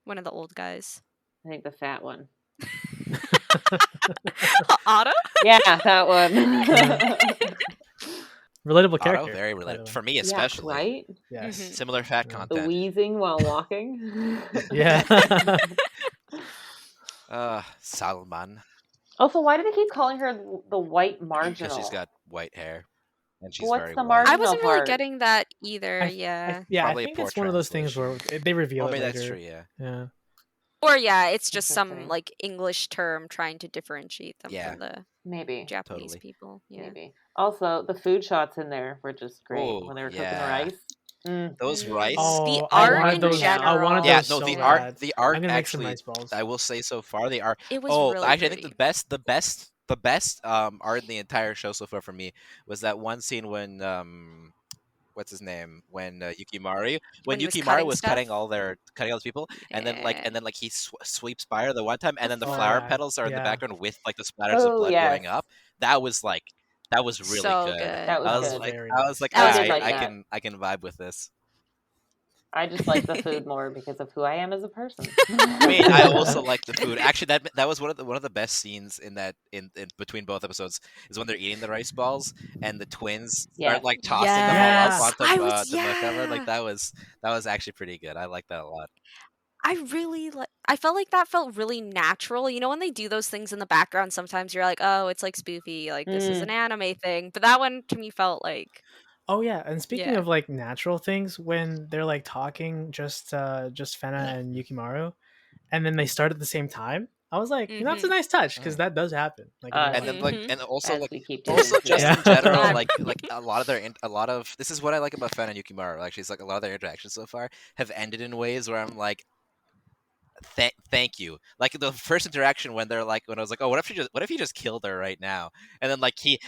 Speaker 2: One of the old guys.
Speaker 4: I think the fat one.
Speaker 2: Otto?
Speaker 4: Yeah, that one.
Speaker 3: Relatable
Speaker 1: Otto,
Speaker 3: character.
Speaker 1: very
Speaker 3: by the
Speaker 1: related
Speaker 3: way.
Speaker 1: for me,
Speaker 4: yeah,
Speaker 1: especially.
Speaker 4: right?
Speaker 3: Yes.
Speaker 2: Mhm.
Speaker 1: Similar fat
Speaker 3: Yeah.
Speaker 4: The
Speaker 1: content.
Speaker 4: wheezing while walking.
Speaker 3: Yeah.
Speaker 1: Salman,
Speaker 4: Also, why do they keep calling her the white
Speaker 1: because
Speaker 4: marginal?
Speaker 1: she's got white hair and she's
Speaker 4: What's
Speaker 1: very
Speaker 4: the
Speaker 1: white.
Speaker 4: margin-
Speaker 2: I wasn't really
Speaker 4: part.
Speaker 2: getting that either.
Speaker 3: I
Speaker 2: Yeah.
Speaker 1: Probably a
Speaker 3: think
Speaker 1: poor
Speaker 3: it's one of those things where they reveal
Speaker 1: Oh,
Speaker 3: it
Speaker 1: maybe
Speaker 3: later.
Speaker 1: that's true. Yeah.
Speaker 3: Yeah.
Speaker 2: Or yeah, it's just some
Speaker 4: Interesting.
Speaker 2: like English term trying to differentiate them
Speaker 1: Yeah.
Speaker 2: from the
Speaker 4: Maybe.
Speaker 2: Japanese
Speaker 1: Totally.
Speaker 2: people. Yeah.
Speaker 4: Maybe. Also, the food shots in there were just great
Speaker 1: Oh,
Speaker 4: when they were cooking
Speaker 1: yeah.
Speaker 4: rice.
Speaker 1: Those
Speaker 2: Mm,
Speaker 1: rice.
Speaker 2: the
Speaker 3: Oh, I
Speaker 2: art
Speaker 3: wanted
Speaker 2: in
Speaker 3: those.
Speaker 2: general.
Speaker 3: I wanted
Speaker 1: Yeah,
Speaker 3: those
Speaker 1: no,
Speaker 3: so
Speaker 1: the
Speaker 3: bad.
Speaker 1: art, the art
Speaker 3: I'm gonna make some
Speaker 1: actually,
Speaker 3: rice balls.
Speaker 1: I will say so far, the art.
Speaker 2: It was
Speaker 1: Oh,
Speaker 2: really
Speaker 1: actually, I think
Speaker 2: pretty.
Speaker 1: the best art in the entire show so far for me was that one scene when what's his name, when Yukimaru
Speaker 2: When he was
Speaker 1: Yukimaru
Speaker 2: cutting
Speaker 1: was cutting
Speaker 2: stuff.
Speaker 1: cutting all those people, and then
Speaker 2: Yeah.
Speaker 1: like he sweeps by her the one time, and then the
Speaker 3: Oh,
Speaker 1: flower
Speaker 3: yeah.
Speaker 1: petals are in the
Speaker 3: Yeah.
Speaker 1: background with like the splatters of
Speaker 4: Oh,
Speaker 1: blood
Speaker 4: yes.
Speaker 1: going up. That was really
Speaker 2: So
Speaker 1: good.
Speaker 2: good.
Speaker 4: That was
Speaker 1: I was
Speaker 4: good.
Speaker 1: like,
Speaker 3: very
Speaker 1: I
Speaker 3: nice.
Speaker 1: was like,
Speaker 2: That was
Speaker 1: alright,
Speaker 2: pretty.
Speaker 1: I can vibe with this.
Speaker 4: I just like the food more because of who I am as a person.
Speaker 1: I mean, I also like the food. Actually, that was one of the best scenes in that in between both episodes is when they're eating the rice balls and the twins
Speaker 4: Yes.
Speaker 1: start like tossing them all
Speaker 3: Yes.
Speaker 1: up onto
Speaker 2: I was
Speaker 1: the cover. Like
Speaker 2: yeah.
Speaker 1: that was actually pretty good. I like that a lot.
Speaker 2: I really like. I felt like that felt really natural. You know, when they do those things in the background, sometimes you're like, "Oh, it's like spoofy. Like this is an anime thing." But that one to me felt like,
Speaker 3: Oh yeah, and speaking
Speaker 2: yeah.
Speaker 3: of like natural things, when they're like talking, just Fena and Yukimaru, and then they start at the same time, I was like, that's a
Speaker 2: Mhm.
Speaker 3: nice touch because that does happen. Like, in real
Speaker 1: And
Speaker 3: life.
Speaker 1: then like
Speaker 2: Mhm.
Speaker 1: and also
Speaker 4: As
Speaker 1: like
Speaker 4: we keep doing.
Speaker 1: also just
Speaker 3: Yeah.
Speaker 1: in general
Speaker 2: I-
Speaker 1: like a lot of this is what I like about Fen and Yukimaru. Actually, it's like a lot of their interactions so far have ended in ways where I'm like, thank you. Like the first interaction when they're like, when I was like, oh, what if you just killed her right now? And then she's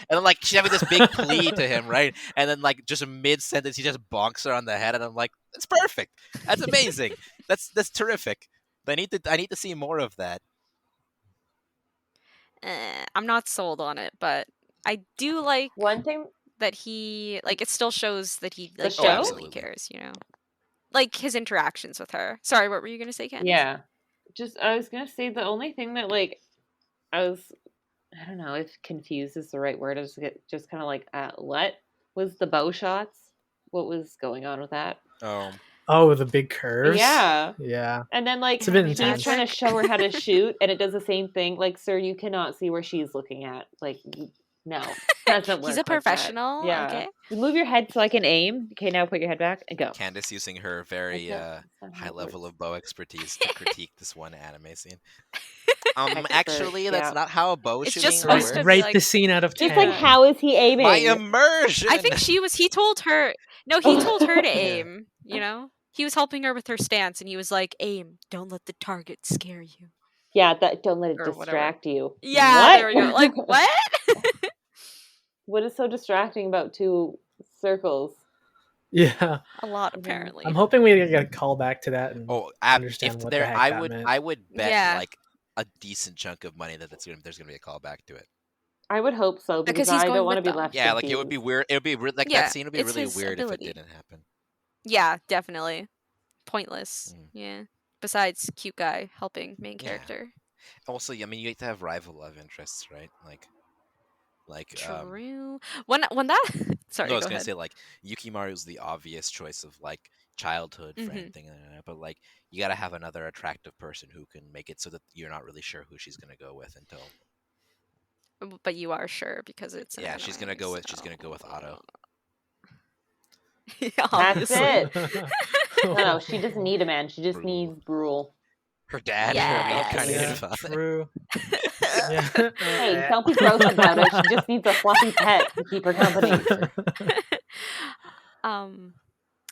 Speaker 1: having this big plea to him, right? And then like just mid sentence, he just bonks her on the head, and I'm like, that's perfect. That's amazing. that's terrific. I need to see more of that.
Speaker 2: I'm not sold on it, but I do like
Speaker 4: One thing,
Speaker 2: that he like. It still shows that he like
Speaker 4: show?
Speaker 2: genuinely
Speaker 1: Absolutely.
Speaker 2: cares. You know, like his interactions with her. Sorry, what were you gonna say, Candace?
Speaker 4: yeah. Just I was gonna say the only thing that like I don't know if confused is the right word. I was just kind of like, what was the bow shots? What was going on with that?
Speaker 3: Oh, the big curves.
Speaker 4: Yeah.
Speaker 3: Yeah.
Speaker 4: And then like
Speaker 3: It's a bit
Speaker 4: he's
Speaker 3: intense.
Speaker 4: trying to show her how to shoot, and it does the same thing. Like, sir, you cannot see where she's looking at. Like, no, doesn't work.
Speaker 2: He's a
Speaker 4: like that.
Speaker 2: professional.
Speaker 4: Yeah.
Speaker 2: Okay.
Speaker 4: Move your head so I can aim. Okay, now put your head back and go.
Speaker 1: Candace using her very
Speaker 4: That's not how
Speaker 1: high
Speaker 4: it
Speaker 1: level
Speaker 4: works.
Speaker 1: of bow expertise to critique this one anime scene.
Speaker 4: Expert,
Speaker 1: Actually, that's
Speaker 4: yeah.
Speaker 1: not how a bow
Speaker 2: It's
Speaker 1: shooting
Speaker 2: just
Speaker 3: Right,
Speaker 2: supposed to
Speaker 1: works.
Speaker 2: be
Speaker 3: rate
Speaker 2: like-
Speaker 3: the scene out of 10.
Speaker 4: Just like, how is he aiming?
Speaker 1: My immersion.
Speaker 2: I think he told her. No, he told her to
Speaker 3: Yeah.
Speaker 2: aim. You know, he was helping her with her stance, and he was like, "Aim. Don't let the target scare you."
Speaker 4: Yeah, don't let it
Speaker 2: Or whatever.
Speaker 4: distract you.
Speaker 2: Yeah,
Speaker 4: What?
Speaker 2: there we go. Like what?
Speaker 4: What is so distracting about two circles.
Speaker 3: Yeah.
Speaker 2: A lot, apparently.
Speaker 3: I'm hoping we get a call back to that and understand
Speaker 1: if
Speaker 3: what
Speaker 1: there,
Speaker 3: the heck that meant.
Speaker 1: I would bet
Speaker 2: Yeah.
Speaker 1: like a decent chunk of money that there's gonna be a callback to it.
Speaker 4: I would hope so
Speaker 2: Because
Speaker 4: because
Speaker 2: he's
Speaker 4: I
Speaker 2: going
Speaker 4: don't want to
Speaker 2: with
Speaker 4: be
Speaker 2: them.
Speaker 4: left.
Speaker 1: Yeah, like it would be
Speaker 4: confused.
Speaker 1: weird. It would be like
Speaker 2: Yeah,
Speaker 1: that scene would be
Speaker 2: it's
Speaker 1: really
Speaker 2: his
Speaker 1: weird
Speaker 2: ability.
Speaker 1: if it didn't happen.
Speaker 2: Yeah, definitely. Pointless.
Speaker 1: Mm.
Speaker 2: Yeah. Besides, cute guy helping main
Speaker 1: Yeah.
Speaker 2: character.
Speaker 1: Also, I mean, you have to have rival love interests, right? Like
Speaker 2: True. When that sorry,
Speaker 1: no, I was
Speaker 2: go
Speaker 1: gonna
Speaker 2: ahead.
Speaker 1: say like Yukimaru's the obvious choice of like childhood friend
Speaker 2: Mhm.
Speaker 1: thing, but like you gotta have another attractive person who can make it so that you're not really sure who she's gonna go with until.
Speaker 2: But you are sure because it's an
Speaker 1: Yeah,
Speaker 2: anime,
Speaker 1: she's gonna go with Otto.
Speaker 2: Yeah,
Speaker 4: That's
Speaker 2: obviously.
Speaker 4: it. No, she doesn't need a man. She just
Speaker 1: Brule.
Speaker 4: needs Brule.
Speaker 1: Her dad,
Speaker 2: Yes.
Speaker 1: her reincarnated
Speaker 3: Yeah,
Speaker 1: father.
Speaker 3: true. Yeah.
Speaker 4: Hey, don't be gross about it. She just needs a fluffy pet to keep her company.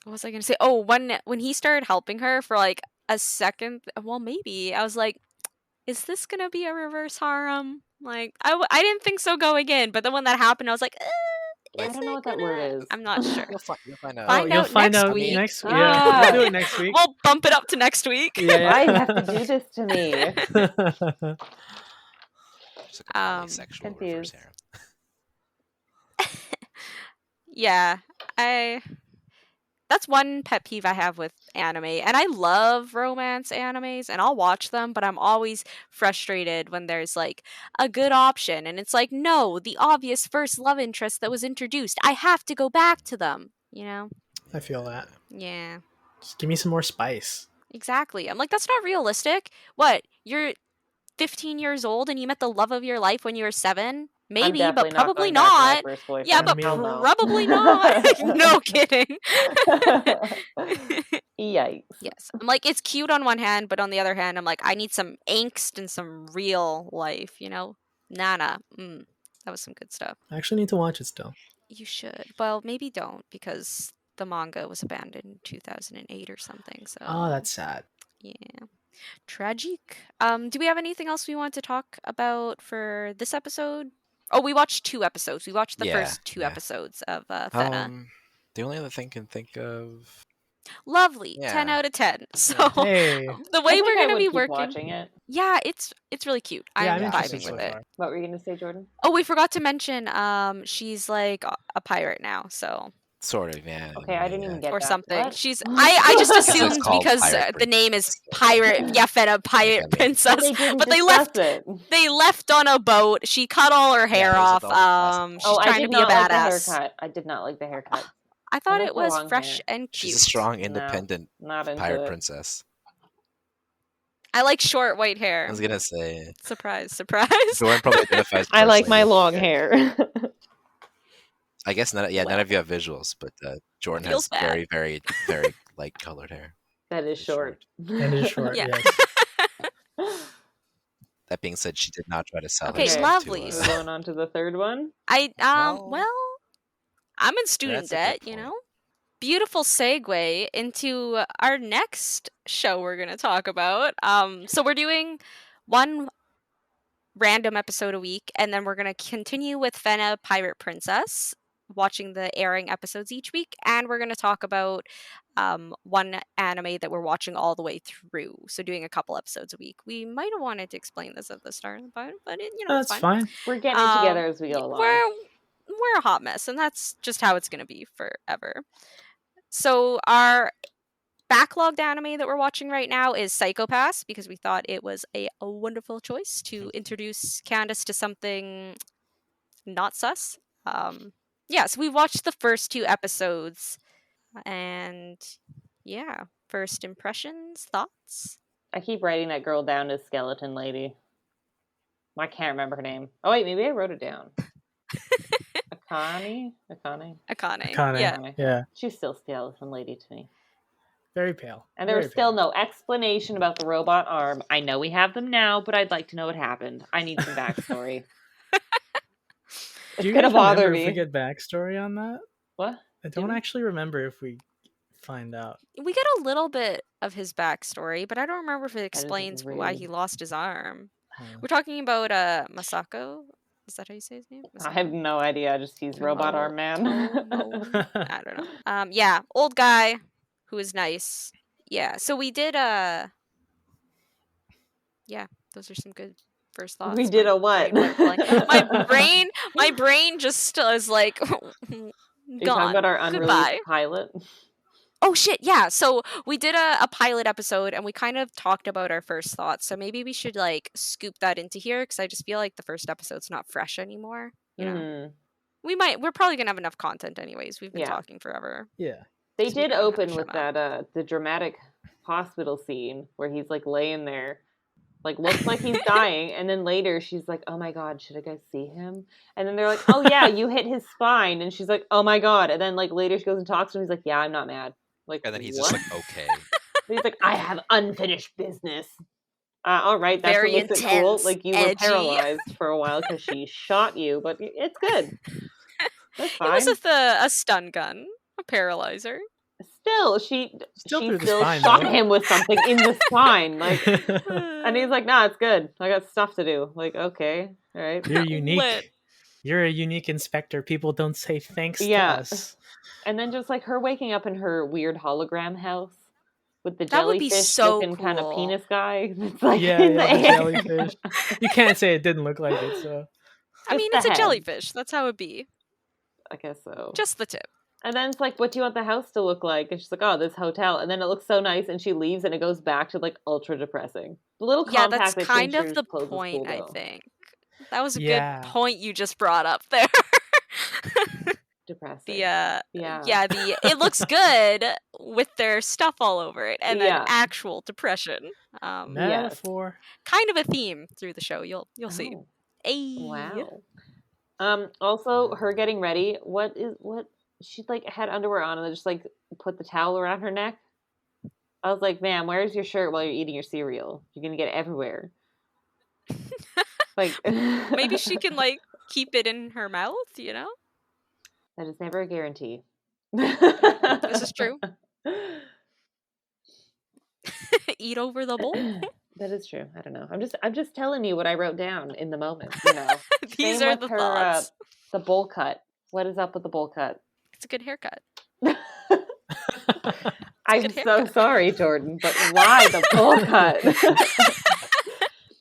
Speaker 2: What was I gonna say? Oh, when he started helping her for like a second, well, maybe I was like, is this gonna be a reverse harem? Like, I didn't think so going in, but then when that happened, I was like,
Speaker 4: I don't know what that word is.
Speaker 2: I'm not sure.
Speaker 1: You'll find out.
Speaker 2: Find
Speaker 3: you'll
Speaker 2: out
Speaker 3: find
Speaker 2: next
Speaker 3: out
Speaker 2: week.
Speaker 3: next week.
Speaker 4: Ah.
Speaker 3: Yeah, we'll do it next week.
Speaker 2: We'll bump it up to next week.
Speaker 3: Yeah.
Speaker 4: Why do you have to do this to me?
Speaker 1: Just like a polysexual reverse
Speaker 4: confused.
Speaker 1: harem.
Speaker 2: Yeah, that's one pet peeve I have with anime, and I love romance animes, and I'll watch them, but I'm always frustrated when there's like a good option, and it's like, no, the obvious first love interest that was introduced, I have to go back to them, you know?
Speaker 3: I feel that.
Speaker 2: Yeah,
Speaker 3: Just give me some more spice.
Speaker 2: exactly. I'm like, that's not realistic. What? You're 15 years old and you met the love of your life when you were 7? Maybe, but probably not. Yeah, but
Speaker 3: Hell no.
Speaker 2: probably not. No kidding.
Speaker 4: Yikes.
Speaker 2: Yes. I'm like, it's cute on one hand, but on the other hand, I'm like, I need some angst and some real life, you know? Nana. That was some good stuff.
Speaker 3: I actually need to watch it still.
Speaker 2: You should. Well, maybe don't, because the manga was abandoned in 2008 or something, so...
Speaker 3: Oh, that's sad.
Speaker 2: Yeah. Tragic. Do we have anything else we want to talk about for this episode? Oh, we watched 2 episodes. We watched the first 2 episodes of Fena.
Speaker 1: The only other thing I can think of.
Speaker 2: Lovely.
Speaker 1: Yeah.
Speaker 2: 10 out of 10. So
Speaker 3: Hey.
Speaker 2: the way we're going to be
Speaker 4: keep
Speaker 2: working.
Speaker 4: watching it.
Speaker 2: Yeah, it's really cute.
Speaker 3: Yeah,
Speaker 2: I'm
Speaker 3: interested
Speaker 2: vibing
Speaker 3: so
Speaker 2: with it.
Speaker 3: far.
Speaker 4: What were you going to say, Jordan?
Speaker 2: Oh, we forgot to mention she's like a pirate now, so
Speaker 1: Sort of, yeah.
Speaker 4: Okay, I didn't even get
Speaker 2: or
Speaker 4: that.
Speaker 2: something.
Speaker 4: What?
Speaker 2: She's I just
Speaker 1: It's
Speaker 2: assumed
Speaker 1: called
Speaker 2: because
Speaker 1: Pirate
Speaker 2: the name is
Speaker 1: Princess.
Speaker 2: Pirate Fena Pirate
Speaker 1: Yeah,
Speaker 2: Princess.
Speaker 4: They didn't
Speaker 2: But they
Speaker 4: discuss
Speaker 2: left
Speaker 4: it.
Speaker 2: They left on a boat. She cut all her hair
Speaker 1: it was
Speaker 2: off.
Speaker 1: about the
Speaker 2: She's
Speaker 4: I
Speaker 2: trying
Speaker 4: did
Speaker 2: to be a
Speaker 4: not like the
Speaker 2: badass.
Speaker 4: haircut. I did not like the haircut.
Speaker 2: I thought
Speaker 4: like
Speaker 2: it was
Speaker 4: long
Speaker 2: fresh
Speaker 4: hair.
Speaker 2: and cute.
Speaker 1: She's a strong, independent
Speaker 4: Not into
Speaker 1: pirate
Speaker 4: it.
Speaker 1: princess.
Speaker 2: I like short white hair.
Speaker 1: I was gonna say.
Speaker 2: Surprise, surprise.
Speaker 1: Jordan probably identifies.
Speaker 4: I like my
Speaker 1: personally
Speaker 4: long
Speaker 1: with-
Speaker 4: hair.
Speaker 1: I guess none. Yeah, none of you have visuals, but Jordan
Speaker 2: Feels
Speaker 1: has
Speaker 2: bad.
Speaker 1: very, very, very light colored hair.
Speaker 4: That is
Speaker 1: It's
Speaker 4: short.
Speaker 3: And it's short,
Speaker 2: Yeah.
Speaker 3: yes.
Speaker 1: That being said, she did not try to sell
Speaker 2: Okay,
Speaker 1: herself
Speaker 2: lovely.
Speaker 1: to.
Speaker 4: We're going on to the third one.
Speaker 2: Well, I'm in student
Speaker 1: that's a good
Speaker 2: debt, you
Speaker 1: point.
Speaker 2: know? Beautiful segue into our next show we're going to talk about. So we're doing one random episode a week, and then we're going to continue with Fena Pirate Princess, watching the airing episodes each week, and we're going to talk about one anime that we're watching all the way through. So doing a couple episodes a week. We might have wanted to explain this at the start, but it,
Speaker 3: That's
Speaker 2: it's fine.
Speaker 3: fine.
Speaker 4: We're getting it together as we go along.
Speaker 2: We're a hot mess, and that's just how it's going to be forever. So our backlogged anime that we're watching right now is Psycho-Pass, because we thought it was a wonderful choice to introduce Candace to something not sus. So we watched the first 2 episodes, and yeah, first impressions, thoughts?
Speaker 4: I keep writing that girl down as Skeleton Lady. I can't remember her name. Oh wait, maybe I wrote it down. Akane?
Speaker 2: Akane.
Speaker 3: Akane. Yeah.
Speaker 4: She's still Skeleton Lady to me.
Speaker 3: Very pale.
Speaker 4: And there's
Speaker 3: Very
Speaker 4: still
Speaker 3: pale.
Speaker 4: no explanation about the robot arm. I know we have them now, but I'd like to know what happened. I need some backstory.
Speaker 3: Do
Speaker 4: It's
Speaker 3: you
Speaker 4: gonna
Speaker 3: guys
Speaker 4: bother
Speaker 3: remember if we
Speaker 4: me.
Speaker 3: get backstory on that?
Speaker 4: What?
Speaker 3: I don't
Speaker 4: we?
Speaker 3: actually remember if we find out.
Speaker 2: We get a little bit of his backstory, but I don't remember if it
Speaker 4: is
Speaker 2: explains why
Speaker 4: rude.
Speaker 2: he lost his arm.
Speaker 3: Oh.
Speaker 2: We're talking about Masako. Is that how you say his name?
Speaker 4: I have no idea. Just he's Robot Arm Man.
Speaker 2: I don't know. Yeah, old guy who is nice. Yeah, so we did yeah, those are some good first thoughts.
Speaker 4: We did
Speaker 2: My
Speaker 4: a what?
Speaker 2: brain went blank. My brain just is like
Speaker 4: Are you talking
Speaker 2: gone.
Speaker 4: about our unreleased
Speaker 2: Goodbye.
Speaker 4: pilot?
Speaker 2: Oh shit, yeah. So we did a pilot episode and we kind of talked about our first thoughts. So maybe we should like scoop that into here because I just feel like the first episode's not fresh anymore. You know, we're probably gonna have enough content anyways. We've been talking forever.
Speaker 3: Yeah.
Speaker 4: They
Speaker 2: So we
Speaker 4: did
Speaker 2: kinda have to
Speaker 4: open
Speaker 2: shut
Speaker 4: with
Speaker 2: up.
Speaker 4: that the dramatic hospital scene where he's like laying there, like looks like he's dying, and then later she's like, "Oh my god, should I go see him?" And then they're like, "Oh yeah, you hit his spine," and she's like, "Oh my god," and then like later she goes and talks to him. He's like, "Yeah, I'm not mad." Like,
Speaker 1: And then he's
Speaker 4: what?
Speaker 1: just like, okay.
Speaker 4: He's like, "I have unfinished business." All right, that's
Speaker 2: Very
Speaker 4: what makes it cool.
Speaker 2: intense,
Speaker 4: Like you were
Speaker 2: edgy.
Speaker 4: paralyzed for a while because she shot you, but it's good. That's fine.
Speaker 2: It was with a stun gun, a paralyzer.
Speaker 4: Still, she
Speaker 3: through the
Speaker 4: still
Speaker 3: spine,
Speaker 4: shot
Speaker 3: though.
Speaker 4: him with something in the spine. Like, and he's like, "Nah, it's good. I got stuff to do." Like, okay, all right.
Speaker 3: You're unique.
Speaker 2: Lit.
Speaker 3: You're a unique inspector. People don't say thanks to
Speaker 4: Yeah.
Speaker 3: us.
Speaker 4: And then just like her waking up in her weird hologram house with the
Speaker 2: That would be
Speaker 4: jellyfish
Speaker 2: so
Speaker 4: looking kind of
Speaker 2: cool.
Speaker 4: penis guy. It's like
Speaker 3: Yeah,
Speaker 4: in
Speaker 3: the
Speaker 4: the air.
Speaker 3: jellyfish. You can't say it didn't look like it, so.
Speaker 2: I mean,
Speaker 4: the
Speaker 2: it's a
Speaker 4: head.
Speaker 2: jellyfish. That's how it be.
Speaker 4: I guess so.
Speaker 2: Just the tip.
Speaker 4: And then it's like, what do you want the house to look like? And she's like, oh, this hotel. And then it looks so nice, and she leaves, and it goes back to like ultra depressing. The little
Speaker 2: Yeah, that's
Speaker 4: compacted
Speaker 2: kind of
Speaker 4: pictures
Speaker 2: the
Speaker 4: clothes is
Speaker 2: point,
Speaker 4: cool,
Speaker 2: I
Speaker 4: though.
Speaker 2: think. That was a
Speaker 3: Yeah.
Speaker 2: good point you just brought up there.
Speaker 4: Depressing.
Speaker 2: Yeah,
Speaker 4: Yeah.
Speaker 2: it looks good with their stuff all over it, and then
Speaker 4: Yeah.
Speaker 2: actual depression.
Speaker 3: Metaphor.
Speaker 2: Kind of a theme through the show. You'll see.
Speaker 4: Oh,
Speaker 2: Ayy.
Speaker 4: wow. Also, her getting ready. What she like had underwear on and then just like put the towel around her neck. I was like, "Ma'am, where's your shirt while you're eating your cereal? You're gonna get it everywhere." Like,
Speaker 2: Maybe she can like keep it in her mouth. You know,
Speaker 4: that is never a guarantee.
Speaker 2: this is true. Eat over the bowl.
Speaker 4: That is true. I don't know. I'm just telling you what I wrote down in the moment. You know,
Speaker 2: These
Speaker 4: Same
Speaker 2: are
Speaker 4: with
Speaker 2: the
Speaker 4: her,
Speaker 2: thoughts.
Speaker 4: the bowl cut. What is up with the bowl cut?
Speaker 2: It's a good haircut.
Speaker 4: I'm
Speaker 2: good
Speaker 4: so
Speaker 2: haircut.
Speaker 4: sorry, Jordan, but why the bowl cut?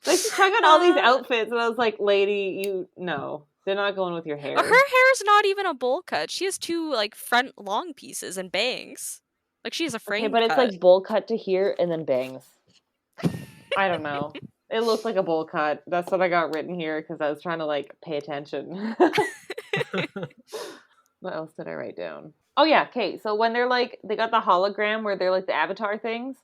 Speaker 4: Like, she's trying on all these outfits, and I was like, lady, they're not going with your hair.
Speaker 2: Her hair's not even a bowl cut. She has two like front long pieces and bangs. Like she has a frame
Speaker 4: Okay, but
Speaker 2: cut.
Speaker 4: it's like bowl cut to here and then bangs. I don't know. It looks like a bowl cut. That's what I got written here because I was trying to like pay attention. What else did I write down? Oh yeah, okay. So when they're like, they got the hologram where they're like the avatar things.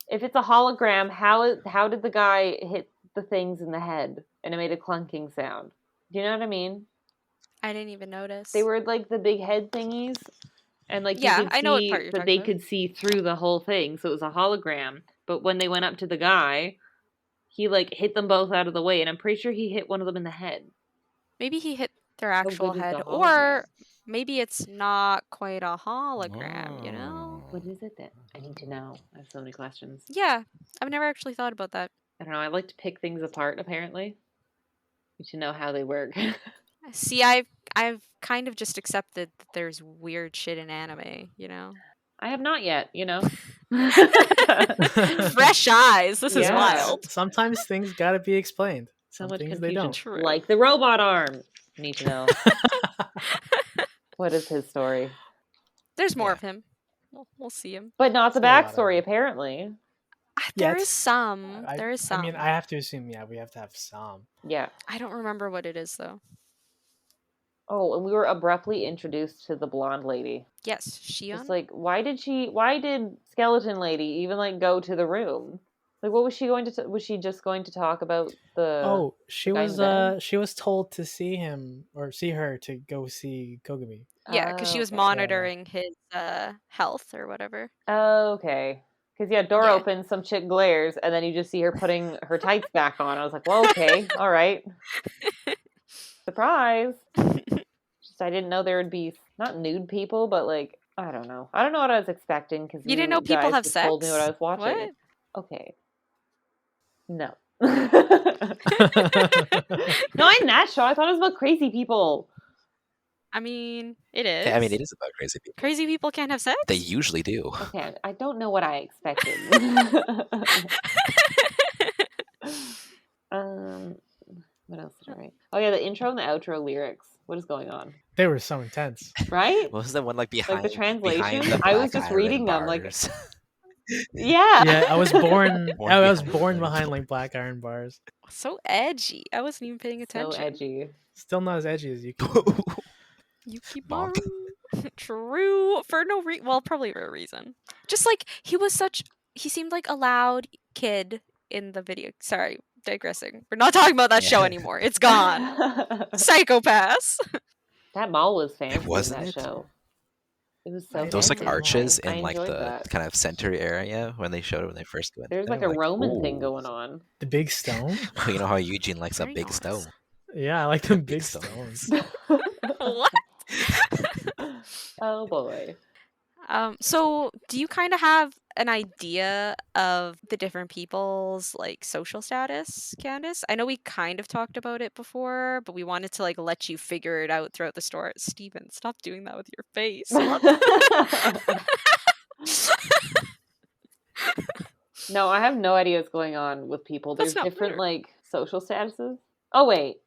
Speaker 4: If it's a hologram, how did the guy hit the things in the head and it made a clunking sound? Do you know what I mean?
Speaker 2: I didn't even notice.
Speaker 4: They were like the big head thingies, and like
Speaker 2: Yeah,
Speaker 4: you could
Speaker 2: I know what
Speaker 4: see
Speaker 2: part you're
Speaker 4: that
Speaker 2: talking
Speaker 4: they
Speaker 2: about.
Speaker 4: could see through the whole thing, so it was a hologram. But when they went up to the guy, he like hit them both out of the way, and I'm pretty sure he hit one of them in the head.
Speaker 2: Maybe he hit their
Speaker 4: How
Speaker 2: actual
Speaker 4: good is
Speaker 2: head,
Speaker 4: the
Speaker 2: or
Speaker 4: hologram?
Speaker 2: maybe it's not quite a hologram. You know?
Speaker 4: What is it then? I need to know. I have so many questions.
Speaker 2: Yeah, I've never actually thought about that.
Speaker 4: I don't know. I like to pick things apart. Apparently, you should know how they work.
Speaker 2: See, I've kind of just accepted that there's weird shit in anime. You know?
Speaker 4: I have not yet. You know.
Speaker 2: Fresh eyes. This is
Speaker 4: Yeah.
Speaker 2: wild.
Speaker 3: Sometimes things gotta be explained.
Speaker 4: So
Speaker 3: Some
Speaker 4: much
Speaker 3: things they
Speaker 4: confusion.
Speaker 3: don't.
Speaker 2: True.
Speaker 4: Like the robot arm. Need to know. What is his story?
Speaker 2: There's more
Speaker 1: Yeah.
Speaker 2: of him. We'll see him.
Speaker 4: But not the
Speaker 3: There's a lot of
Speaker 4: backstory,
Speaker 3: them.
Speaker 4: apparently.
Speaker 2: There
Speaker 3: it's-
Speaker 2: is some. There is some.
Speaker 3: I mean, I have to assume, yeah, we have to have some.
Speaker 4: Yeah.
Speaker 2: I don't remember what it is though.
Speaker 4: Oh, and we were abruptly introduced to the blonde lady.
Speaker 2: Yes, Shion.
Speaker 4: It's like, why did Skeleton Lady even like go to the room? Like, what was she going to? Was she just going to talk about the?
Speaker 3: She
Speaker 4: guy in the bed?
Speaker 3: she was told to see him or see her to go see Kogami.
Speaker 2: Yeah, because she was
Speaker 4: okay.
Speaker 2: monitoring his health or whatever.
Speaker 4: Okay. Because yeah, door
Speaker 2: Yeah.
Speaker 4: opens, some chick glares, and then you just see her putting her tights back on. I was like, well, okay, all right. Surprise. Just I didn't know there would be not nude people, but like I don't know. I don't know what I was expecting because
Speaker 2: You didn't know people
Speaker 4: guys
Speaker 2: have
Speaker 4: just told me what I
Speaker 2: sex?
Speaker 4: was watching.
Speaker 2: What?
Speaker 4: Okay. No. No, in that show, I thought it was about crazy people.
Speaker 2: I mean, it is.
Speaker 1: I mean, it is about crazy people.
Speaker 2: Crazy people can't have sex?
Speaker 1: They usually do.
Speaker 4: Okay, I don't know what I expected. What else did I write? Oh yeah, the intro and the outro lyrics. What is going on?
Speaker 3: They were so intense.
Speaker 4: Right?
Speaker 1: What was that one like behind?
Speaker 4: Like the translation?
Speaker 1: behind the
Speaker 4: I was
Speaker 1: black
Speaker 4: just
Speaker 1: iron
Speaker 4: reading them, like,
Speaker 1: bars.
Speaker 4: yeah.
Speaker 3: Yeah, I was born.
Speaker 1: Born
Speaker 3: I was
Speaker 1: behind
Speaker 3: born
Speaker 1: bars.
Speaker 3: behind like black iron bars.
Speaker 2: So edgy. I wasn't even paying attention.
Speaker 4: So edgy.
Speaker 3: Still not as edgy as you.
Speaker 2: You keep
Speaker 1: Bonk.
Speaker 2: on. True. For no reason. Well, probably for a reason. Just like he seemed like a loud kid in the video. Sorry, digressing. We're not talking about that show
Speaker 1: Yeah.
Speaker 2: anymore. It's gone. Psychopaths.
Speaker 4: That mall was fancy
Speaker 1: wasn't
Speaker 4: in that
Speaker 1: it?
Speaker 4: show. It was so
Speaker 1: Those like
Speaker 4: fancy.
Speaker 1: arches
Speaker 4: I
Speaker 1: in like
Speaker 4: enjoyed
Speaker 1: the
Speaker 4: that.
Speaker 1: kind of center area when they showed it when they first went.
Speaker 4: There's
Speaker 1: there,
Speaker 4: like a Roman thing
Speaker 1: ooh.
Speaker 4: going on.
Speaker 3: The big stone.
Speaker 1: You know how Eugene likes a
Speaker 2: Very
Speaker 1: big
Speaker 2: nice.
Speaker 1: stone.
Speaker 3: Yeah, I like them
Speaker 1: Big
Speaker 3: big
Speaker 1: stones.
Speaker 3: stones.
Speaker 2: What?
Speaker 4: Oh boy.
Speaker 2: So do you kind of have an idea of the different people's like social status, Candace? I know we kind of talked about it before, but we wanted to like let you figure it out throughout the story. Steven, stop doing that with your face. What?
Speaker 4: No, I have no idea what's going on with people.
Speaker 2: That's
Speaker 4: There's
Speaker 2: not
Speaker 4: different
Speaker 2: fair.
Speaker 4: like social statuses. Oh wait,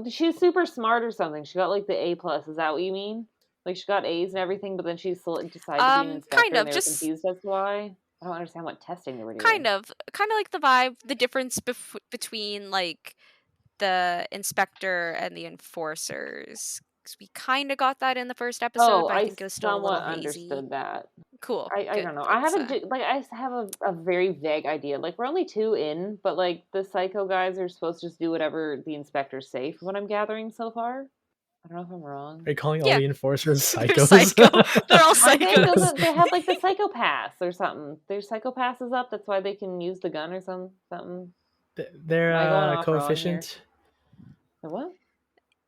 Speaker 4: she's super smart or something. She got like the A plus. Is that what you mean? Like she got A's and everything, but then she decided to be an inspector,
Speaker 2: kind of,
Speaker 4: and they were
Speaker 2: just-
Speaker 4: confused as to why. I don't understand what testing they were doing.
Speaker 2: kind of like the vibe, the difference between like the inspector and the enforcers. 'Cause we kind of got that in the first episode,
Speaker 4: Oh,
Speaker 2: but I think it was still a little
Speaker 4: somewhat
Speaker 2: hazy.
Speaker 4: understood that.
Speaker 2: Cool.
Speaker 4: I
Speaker 2: good,
Speaker 4: don't know.
Speaker 2: good,
Speaker 4: I have
Speaker 2: so-
Speaker 4: I have a very vague idea. Like we're only 2 in, but like the psycho guys are supposed to just do whatever the inspectors say from what I'm gathering so far. I don't know if I'm wrong.
Speaker 3: Are you calling
Speaker 2: Yeah.
Speaker 3: all the enforcers
Speaker 2: They're
Speaker 3: psychos?
Speaker 2: psycho. They're all
Speaker 4: Aren't they?
Speaker 2: psychos.
Speaker 4: They have like the psychopaths or something. Their psychopaths is up. That's why they can use the gun or something.
Speaker 3: Their
Speaker 4: Am I going off wrong
Speaker 3: coefficient.
Speaker 4: The what?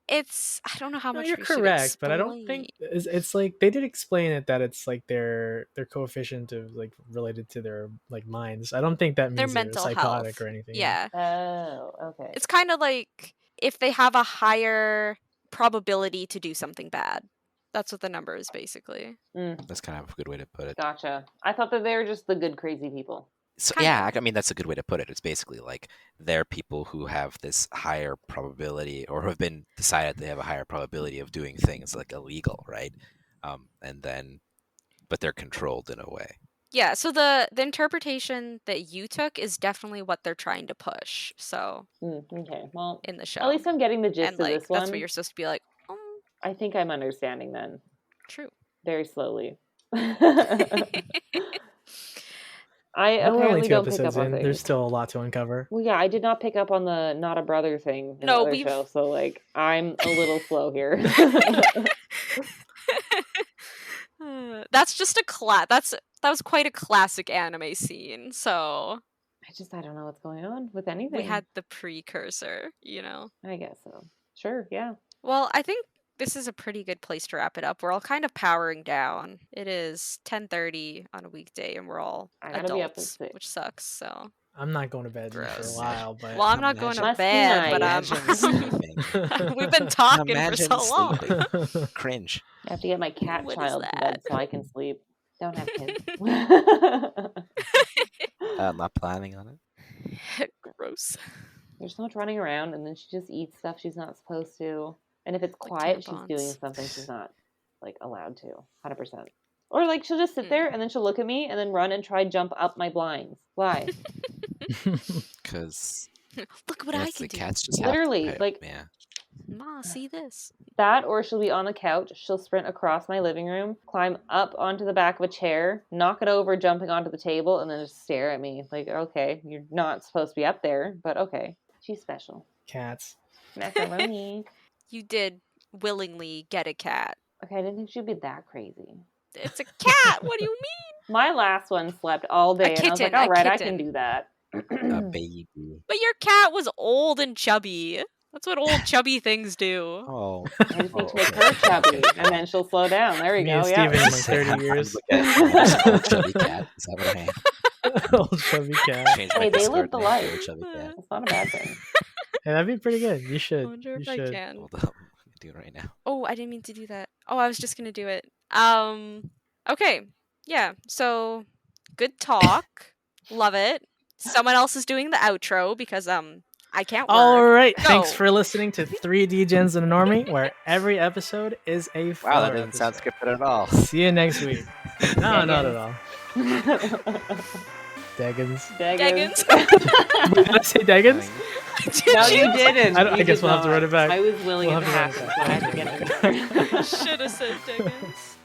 Speaker 2: It's I don't know how
Speaker 3: No,
Speaker 2: much
Speaker 3: you're
Speaker 2: we should
Speaker 3: correct, but I don't
Speaker 2: explain.
Speaker 3: think it's like they did explain it that it's like their coefficient of like related to their like minds. I don't think that
Speaker 2: Their
Speaker 3: means they're
Speaker 2: mental
Speaker 3: psychotic
Speaker 2: health.
Speaker 3: or anything.
Speaker 2: Yeah.
Speaker 4: Oh, okay.
Speaker 2: It's kind of like if they have a higher probability to do something bad. That's what the number is basically.
Speaker 1: That's kind of a good way to put it.
Speaker 4: Gotcha. I thought that they were just the good crazy people.
Speaker 1: So,
Speaker 2: Kind
Speaker 1: yeah,
Speaker 2: of.
Speaker 1: I mean that's a good way to put it. It's basically like they're people who have this higher probability, or who have been decided they have a higher probability of doing things like illegal, right? But they're controlled in a way.
Speaker 2: Yeah, so the interpretation that you took is definitely what they're trying to push. So
Speaker 4: Okay. Well,
Speaker 2: in the show,
Speaker 4: at least I'm getting the gist
Speaker 2: and
Speaker 4: of
Speaker 2: like
Speaker 4: this one.
Speaker 2: that's what you're supposed to be like.
Speaker 4: I think I'm understanding then.
Speaker 2: True.
Speaker 4: Very slowly.
Speaker 3: We're only
Speaker 4: apparently
Speaker 3: 2
Speaker 4: don't pick
Speaker 3: episodes
Speaker 4: up on
Speaker 3: in.
Speaker 4: things.
Speaker 3: There's still a lot to uncover.
Speaker 4: Well, yeah, I did not pick up on the not a brother thing in
Speaker 2: No,
Speaker 4: the other
Speaker 2: we've-
Speaker 4: show, so like I'm a little slow here.
Speaker 2: That's just a that was quite a classic anime scene. So
Speaker 4: I don't know what's going on with anything.
Speaker 2: we had the precursor, you know.
Speaker 4: I guess so. Sure, yeah.
Speaker 2: Well, I think this is a pretty good place to wrap it up. We're all kind of powering down. It is 10:30 on a weekday, and we're all
Speaker 4: I gotta be up at
Speaker 2: adults,
Speaker 4: 6.
Speaker 2: which sucks. So,
Speaker 3: I'm not going to bed for a
Speaker 2: Gross.
Speaker 3: while, but
Speaker 2: well, I'm not going to
Speaker 4: Must be
Speaker 2: bed, but
Speaker 4: nice.
Speaker 1: Imagine sleeping.
Speaker 2: we've been talking for
Speaker 1: Imagine
Speaker 2: so long.
Speaker 1: sleeping. Cringe.
Speaker 4: I have to get my cat
Speaker 2: What is
Speaker 4: child to bed
Speaker 2: that?
Speaker 4: so I can sleep. Don't have kids.
Speaker 1: I'm not planning on it.
Speaker 2: Gross.
Speaker 4: There's so much running around, and then she just eats stuff she's not supposed to. And if it's
Speaker 2: Like
Speaker 4: quiet, she's doing
Speaker 2: tampons.
Speaker 4: something she's not like allowed to. 100%. Or like she'll just sit
Speaker 2: Mm.
Speaker 4: there and then she'll look at me and then run and try and jump up my blinds. Why?
Speaker 1: Because
Speaker 2: Look what I
Speaker 1: the
Speaker 2: can do.
Speaker 1: cats just
Speaker 4: Literally,
Speaker 1: have to,
Speaker 4: like-
Speaker 1: yeah.
Speaker 2: Ma, see this.
Speaker 4: That, or she'll be on the couch, she'll sprint across my living room, climb up onto the back of a chair, knock it over, jumping onto the table, and then just stare at me. Like, okay, you're not supposed to be up there, but okay. She's special.
Speaker 3: Cats.
Speaker 4: Macaroni.
Speaker 2: You did willingly get a cat.
Speaker 4: Okay, I didn't think she'd be that crazy.
Speaker 2: It's a cat. What do you mean?
Speaker 4: My last one slept all day, and I was like,
Speaker 2: kitten, a
Speaker 4: all right, I can
Speaker 2: kitten.
Speaker 4: do that.
Speaker 1: A baby.
Speaker 2: But your cat was old and chubby. That's what old chubby things do.
Speaker 1: Oh.
Speaker 4: I just need to make her chubby, and then she'll slow down. There we
Speaker 3: Me
Speaker 4: go.
Speaker 3: and
Speaker 4: Yeah.
Speaker 3: Steven in like 30 years.
Speaker 1: Look at an old chubby cat. Is that what I am?
Speaker 3: Old chubby cat.
Speaker 1: Change my
Speaker 4: Hey, they
Speaker 1: Discord
Speaker 4: lived the
Speaker 1: name to
Speaker 4: life.
Speaker 1: Old Chubby Cat.
Speaker 4: That's not a bad thing.
Speaker 3: Hey, that'd be pretty good. You
Speaker 2: I
Speaker 3: should.
Speaker 2: wonder
Speaker 3: You
Speaker 2: if I
Speaker 3: should.
Speaker 2: can.
Speaker 1: Hold up. I'm doing it right now.
Speaker 2: Oh, I didn't mean to do that. Oh, I was just gonna do it. Okay. Yeah. So good talk. Love it. Someone else is doing the outro because I can't
Speaker 3: All
Speaker 2: work.
Speaker 3: right.
Speaker 2: Go.
Speaker 3: Thanks for listening to 3 Degens and a Normie, where every episode is a filler
Speaker 1: Wow, that didn't sound
Speaker 3: episode.
Speaker 1: scripted at all.
Speaker 3: See you next week. No, not at
Speaker 4: Degens.
Speaker 3: all. Degens.
Speaker 2: Degens.
Speaker 3: Did I say Degens?
Speaker 2: Did
Speaker 4: No,
Speaker 2: you?
Speaker 4: you didn't.
Speaker 3: I
Speaker 4: You
Speaker 3: guess
Speaker 4: did
Speaker 3: we'll have to
Speaker 4: not.
Speaker 3: run it back.
Speaker 4: I was willing
Speaker 3: We'll
Speaker 4: it
Speaker 3: have
Speaker 4: to
Speaker 3: to run it
Speaker 4: happen,
Speaker 3: back.
Speaker 4: so I had to get it.
Speaker 2: Should have said Degens.